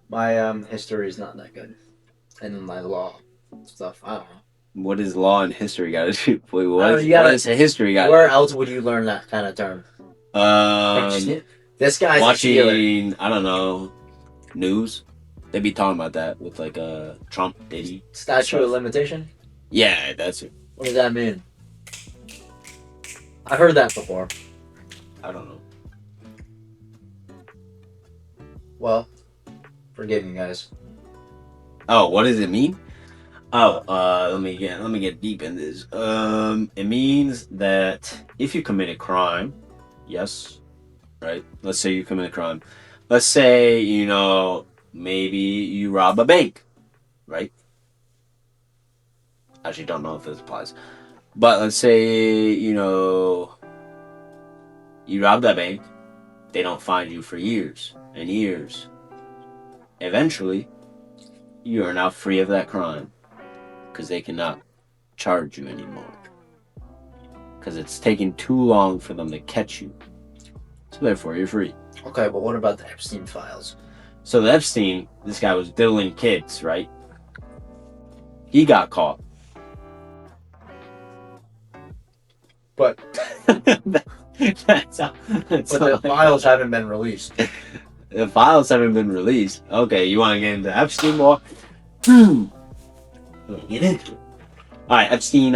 My history is not that good. And then my law stuff, I don't know. What is law and history got to do? Wait, what? I don't know, you gotta- What is history got to Where else would you learn that kind of term? do? This guy's a stealer. Watching, I don't know, news. They be talking about that with like Trump, Diddy. Statute of limitation? Yeah, that's it. What does that mean? I've heard that before. I don't know. Well, forgive me, guys. Oh, what does it mean? Oh, let me get deep in this. It means that if you commit a crime, yes, right? Let's say you commit a crime. Let's say, maybe you rob a bank, right? Actually, don't know if this applies. But let's say, you rob that bank. They don't find you for years and years. Eventually, you are now free of that crime. Because they cannot charge you anymore. Because it's taking too long for them to catch you. So therefore, you're free. Okay, but what about the Epstein files? So the Epstein, this guy was diddling kids, right? He got caught. But that's how, the files haven't been released. The files haven't been released. Okay, you want to get into Epstein more? Get into it. Alright, Epstein,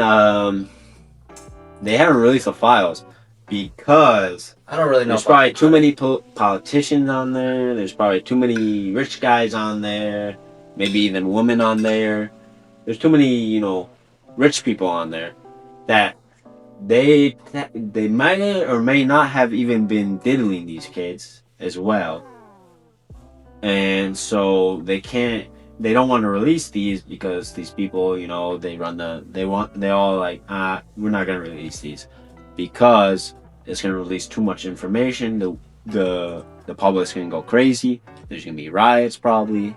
they haven't released the files because I don't really know. there's probably too many politicians on there. There's probably too many rich guys on there. Maybe even women on there. There's too many, you know, rich people on there that they might or may not have even been diddling these kids as well. And so they don't want to release these because these people, you know, they all like, we're not going to release these because it's going to release too much information. The public's going to go crazy. There's going to be riots probably,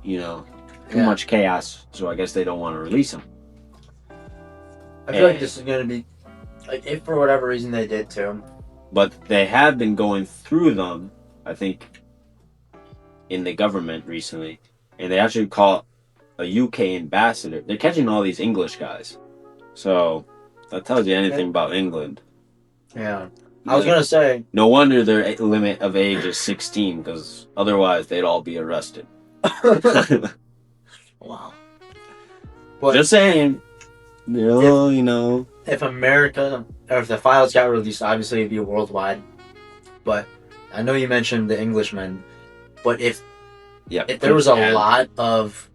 you know, too much chaos. So I guess they don't want to release them. I feel like this is going to be, like, if for whatever reason they did too. But they have been going through them, I think, in the government recently. And they actually call a UK ambassador. They're catching all these English guys. So that tells you anything about England. Yeah. I was going to say. No wonder their limit of age is 16, because otherwise they'd all be arrested. Wow. But just saying. You know. If America, or if the files got released, obviously it'd be worldwide. But I know you mentioned the Englishmen. But if there was a lot of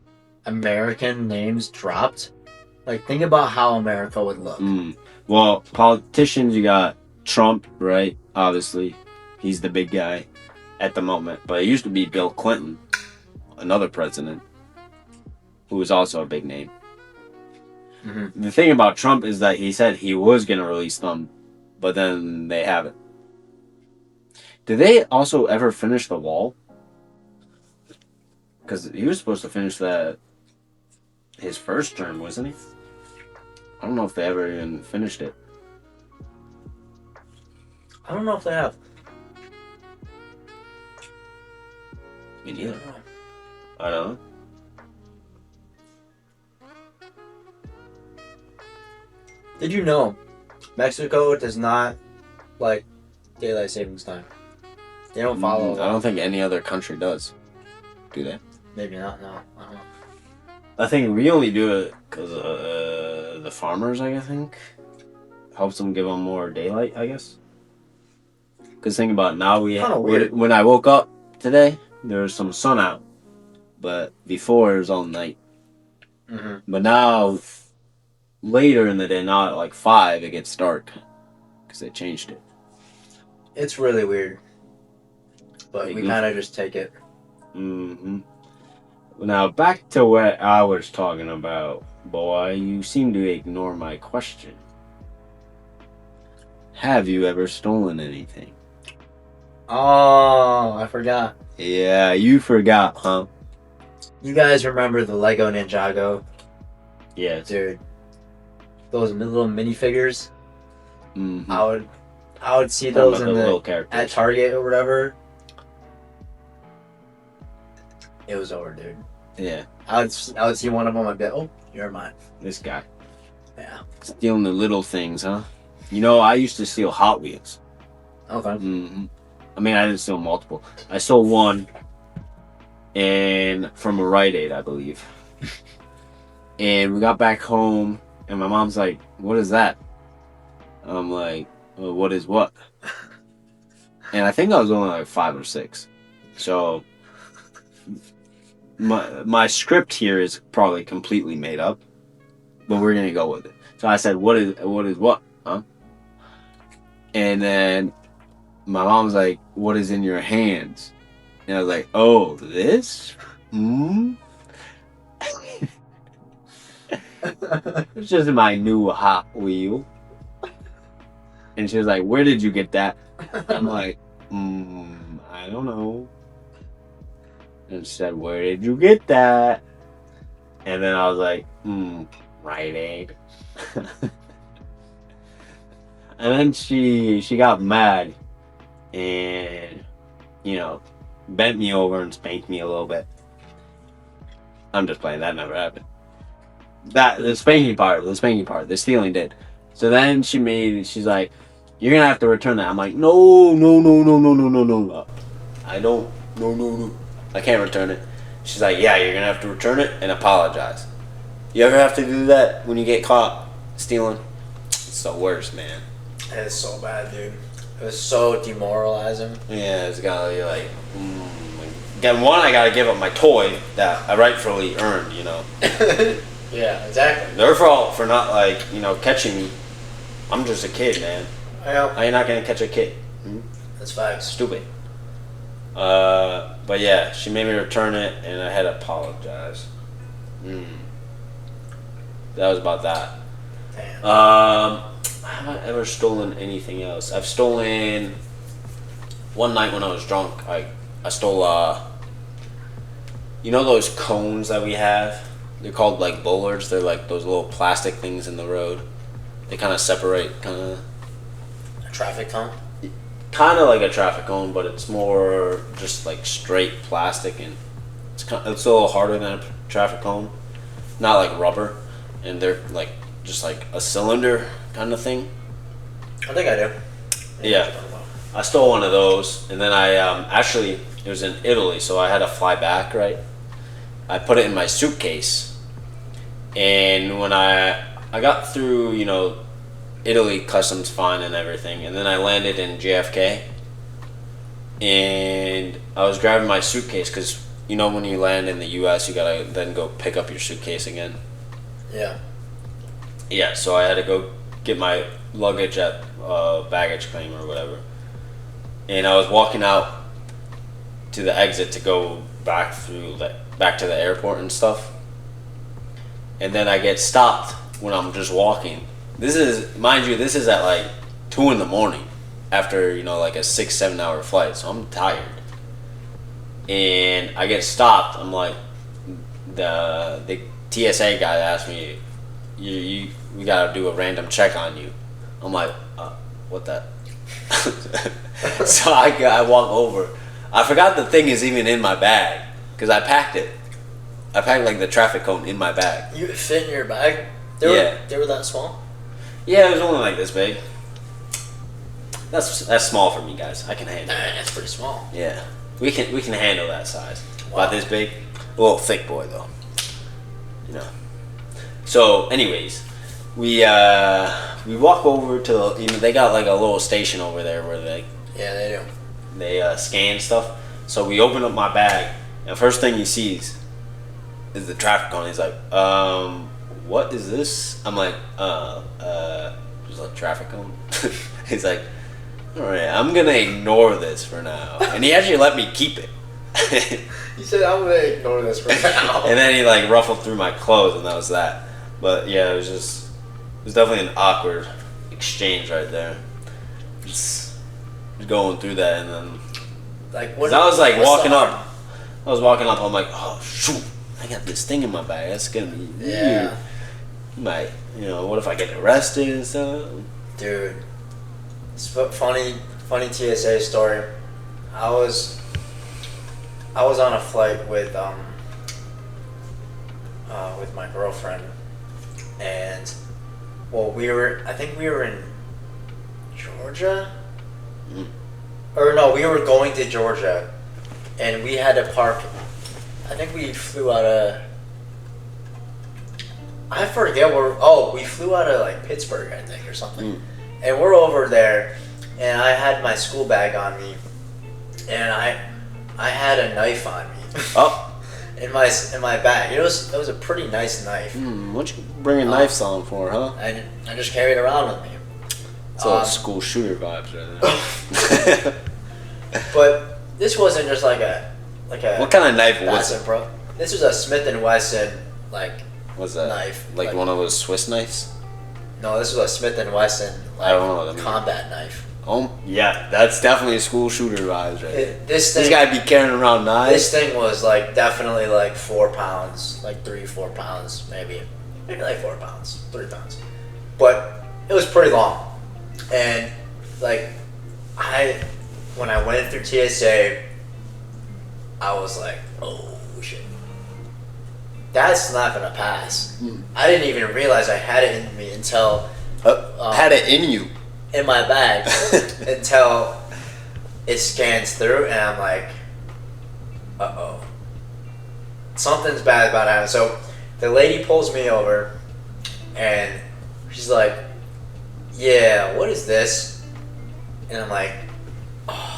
American names dropped, like, think about how America would look. Well, politicians, you got Trump, right? Obviously, he's the big guy at the moment. But it used to be Bill Clinton, another president, who was also a big name. Mm-hmm. The thing about Trump is that he said he was going to release them, but then they haven't. Did they also ever finish the wall? Because he was supposed to finish that his first term, wasn't he? I don't know if they ever even finished it. I don't know if they have. Me neither. I don't know. Did you know Mexico does not like daylight savings time? They don't follow. I don't think any other country does. Do they? Maybe not. No, I don't know. I think we only do it because the farmers, I think, helps them give them more daylight, I guess. Because think about it, now when I woke up today, there was some sun out, but before it was all night. Mm-hmm. But now, later in the day, now at like 5, it gets dark because they changed it. It's really weird, but we kind of just take it. Mm-hmm. Now back to what I was talking about, boy. You seem to ignore my question. Have you ever stolen anything? Oh, I forgot. Yeah, you forgot, huh? You guys remember the Lego Ninjago? Yes. Dude, those little minifigures. Mm-hmm. I would see those in little characters at Target or whatever. It was over, dude. Yeah. I would see one of them. I'd be like, oh, you're mine. This guy. Yeah. Stealing the little things, huh? You know, I used to steal Hot Wheels. Okay. Mm-hmm. I mean, I didn't steal multiple. I stole one, and from a Rite Aid, I believe. And we got back home, and my mom's like, "What is that?" I'm like, well, "What is what?" And I think I was only like 5 or 6, so my script here is probably completely made up, but we're gonna go with it. So I said, what is what, huh? And then my mom's like, "What is in your hands?" And I was like, "Oh, this? It's just my new Hot Wheel." And she was like, "Where did you get that?" I'm like, I don't know. And she said, "Where did you get that?" And then I was like, Rite Aid. And then she got mad and, you know, bent me over and spanked me a little bit. I'm just playing, that never happened. The spanking part, the stealing did. So then she's like, "You're gonna have to return that." I'm like, no. I don't, no. I can't return it. She's like, "Yeah, you're gonna have to return it and apologize. You ever have to do that when you get caught stealing?" It's the worst, man. It's so bad, dude. It was so demoralizing. Yeah, it's gotta be like, again, one, I gotta give up my toy that I rightfully earned, you know. Yeah, exactly. Their fault for not, like, you know, catching me. I'm just a kid, man. I know. I ain't not gonna catch a kid. That's facts. Stupid. But yeah, she made me return it, and I had to apologize. That was about that. Damn. Have I ever stolen anything else? I've stolen. One night when I was drunk, I stole. You know those cones that we have? They're called like bollards. They're like those little plastic things in the road. They kind of separate, A traffic cone? kind of like a traffic cone, but it's more just like straight plastic, and it's a little harder than a traffic cone. Not like rubber, and they're like just like a cylinder kind of thing. I think I do. Yeah. I stole one of those, and then I actually, it was in Italy, so I had to fly back, right? I put it in my suitcase, and when I got through, you know, Italy customs fine and everything, and then I landed in JFK, and I was grabbing my suitcase, because, you know, when you land in the US, you gotta then go pick up your suitcase again. Yeah. Yeah, so I had to go get my luggage at baggage claim or whatever. And I was walking out to the exit to go back to the airport and stuff. And then I get stopped when I'm just walking. This is, mind you, this is at like 2 in the morning after, you know, like a 6-7 hour flight. So I'm tired. And I get stopped. I'm like, the TSA guy asked me, we gotta do a random check on you. I'm like, what that? So I walk over. I forgot the thing is even in my bag because I packed it. I packed like the traffic cone in my bag. You fit in your bag? They were that small? Yeah, it was only like this big. That's small for me, guys. I can handle it. That's pretty small. Yeah, we can handle that size. Wow. About this big, a little thick boy though. You know. So, anyways, we walk over to, you know, they got like a little station over there where they scan stuff. So we open up my bag, and first thing he sees is the traffic cone. He's like, what is this? I'm like, just a traffic cone. He's like, all right, I'm gonna ignore this for now, and he actually let me keep it. He said, I'm gonna ignore this for now. And then he like ruffled through my clothes, and that was that. But yeah, it was definitely an awkward exchange right there. Just going through that, and then like what? I was like walking up. I'm like, oh shoot, I got this thing in my bag. That's gonna be weird. Might, you know, what if I get arrested and stuff? Dude, it's funny TSA story. I was on a flight with my girlfriend, and I think we were in Georgia, or no, we were going to Georgia, and we had to park. I think we flew out of, I forget where. Oh, we flew out of like Pittsburgh, I think, or something. And we're over there, and I had my school bag on me, and I had a knife on me. Oh. In my bag. It was a pretty nice knife. What you bringing knives on for, huh? I just carried it around with me. It's all school shooter vibes right there. But this wasn't just like a. What kind of knife was it? Bro. This was a Smith and Wesson What's that? Knife. Like one of those Swiss knives? No, this was a Smith and Wesson I don't know what I mean. combat knife. Oh yeah, that's definitely a school shooter vibes right there. This thing. This guy be carrying around knives. This thing was like definitely like 4 pounds, like 3-4 pounds, maybe like 4 pounds, 3 pounds, but it was pretty long. And like when I went through TSA, I was like, oh shit, that's not gonna pass. I didn't even realize I had it in me until had it in you. In my bag until it scans through, and I'm like, uh-oh, something's bad about to happen. So the lady pulls me over, and she's like, yeah, what is this? And I'm like, oh.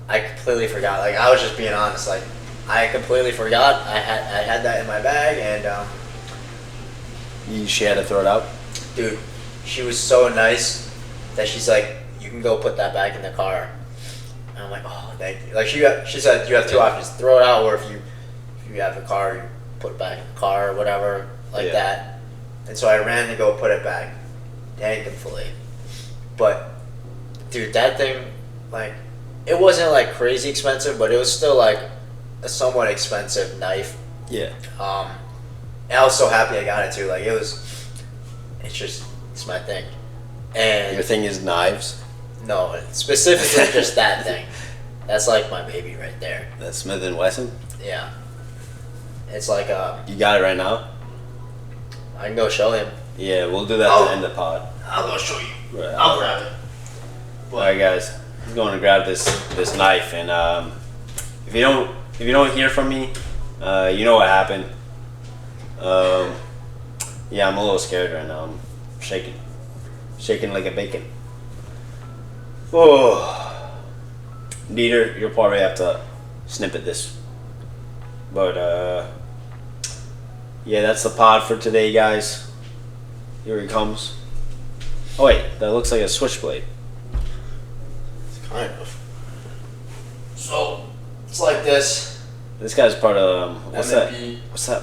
I completely forgot. Like, I was just being honest. Like, I completely forgot I had that in my bag, and She had to throw it out? dude, she was so nice that she's like, you can go put that back in the car. And I'm like, oh, thank you. Like, she said you have two options: throw it out, or if you have the car, you put it back in the car or whatever, like that. And so I ran to go put it back, thankfully. But dude, that thing, like, it wasn't like crazy expensive, but it was still like a somewhat expensive knife. Yeah. And I was so happy I got it too. Like, it's my thing. And Your thing is knives? no, specifically just that thing. That's like my baby right there. That's Smith & Wesson? Yeah. It's like You got it right now? I can go show him. Yeah, we'll do that at the end of the pod. I'll go show you. Right. I'll grab it. Alright guys, I'm going to grab this knife, and if you don't hear from me, you know what happened. Yeah, I'm a little scared right now. I'm shaking like a bacon. Oh, Dieter, you'll probably have to snippet this, but yeah, that's the pod for today, guys. Here he comes. Oh wait, that looks like a switchblade. Kind of. So it's like this. This guy's part of what's MVP. that? What's that?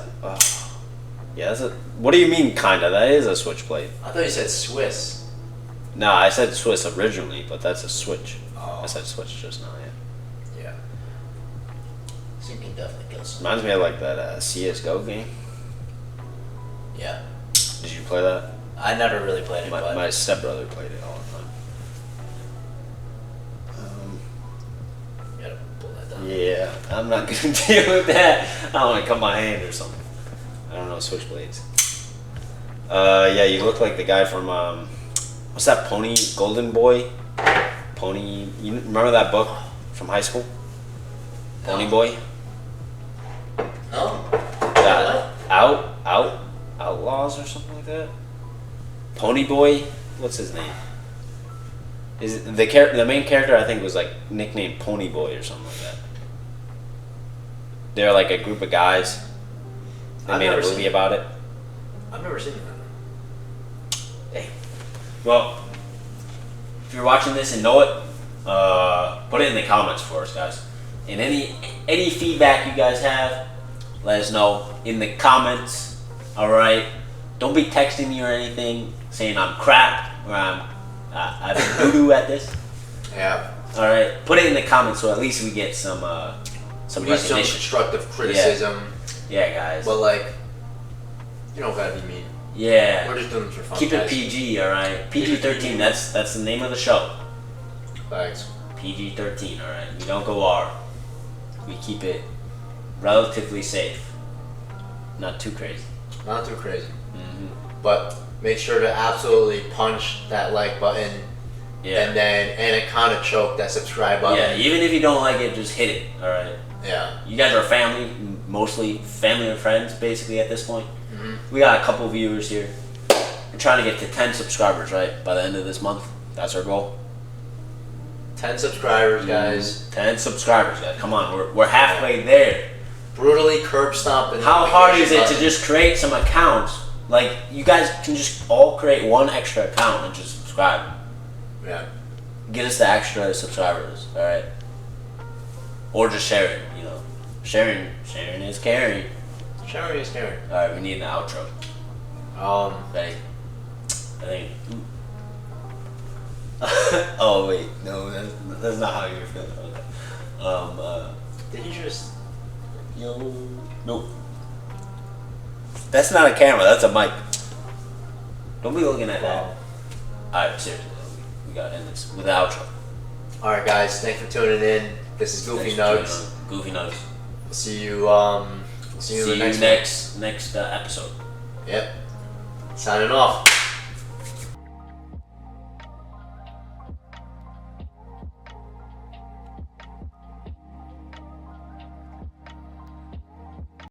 Yeah, that's a. What do you mean, kinda? That is a switchblade. I thought you said Swiss. No, I said Swiss originally, but that's a switch. Oh. I said switch just now. Yeah. Yeah. So you can definitely kill some. Reminds me of like that CS:GO game. Yeah. Did you play that? I never really played it, but My stepbrother played it all the time. you gotta pull that down. Yeah, I'm not gonna deal with that. I don't want to cut my hand or something. I don't know switchblades. Yeah, you look like the guy from what's that Pony Golden Boy? Pony. You remember that book from high school? Pony Boy. No. Outlaws or something like that. Pony Boy. What's his name? Is it the main character? I think was like nicknamed Pony Boy or something like that. They're like a group of guys. They made a movie about it. I've never seen that. Hey. Well, if you're watching this and know it, put it in the comments for us, guys. And any feedback you guys have, let us know in the comments. All right. Don't be texting me or anything saying I'm crap or I've been doo-doo at this. Yeah. All right. Put it in the comments so at least we get some Some recognition. constructive criticism. Yeah, guys. But like, you don't gotta be mean. Yeah. We're just doing this for fun. Keep it guys. PG, all right. PG-13. That's the name of the show. Thanks. PG-13, all right. We don't go R. We keep it relatively safe. Not too crazy. Not too crazy. Mm-hmm. But make sure to absolutely punch that like button. Yeah. And it kind of choke that subscribe button. Yeah. Even if you don't like it, just hit it. All right. Yeah. You guys are family, mostly family and friends, basically at this point. Mm-hmm. We got a couple viewers here. We're trying to get to 10 subscribers, right? By the end of this month. That's our goal. 10 subscribers, guys. 10 subscribers, guys. Come on, we're halfway there. Brutally curb stomping. How hard is it to just create some accounts? Like, you guys can just all create one extra account and just subscribe. Yeah. Get us the extra subscribers, alright? Or just share it, you know. Sharing is caring. Sharing is caring. Alright, we need an outro. Ready? I think. Oh wait, no, that's not how you're feeling. Okay. Did you just? Yo, nope. That's not a camera. That's a mic. Don't be looking at that. All right, seriously, we gotta end this with the outro. All right, guys. Thanks for tuning in. This is Goofy Nugs. Goofy Nugs. We'll see you. See you in the next next episode. Yep. Signing off.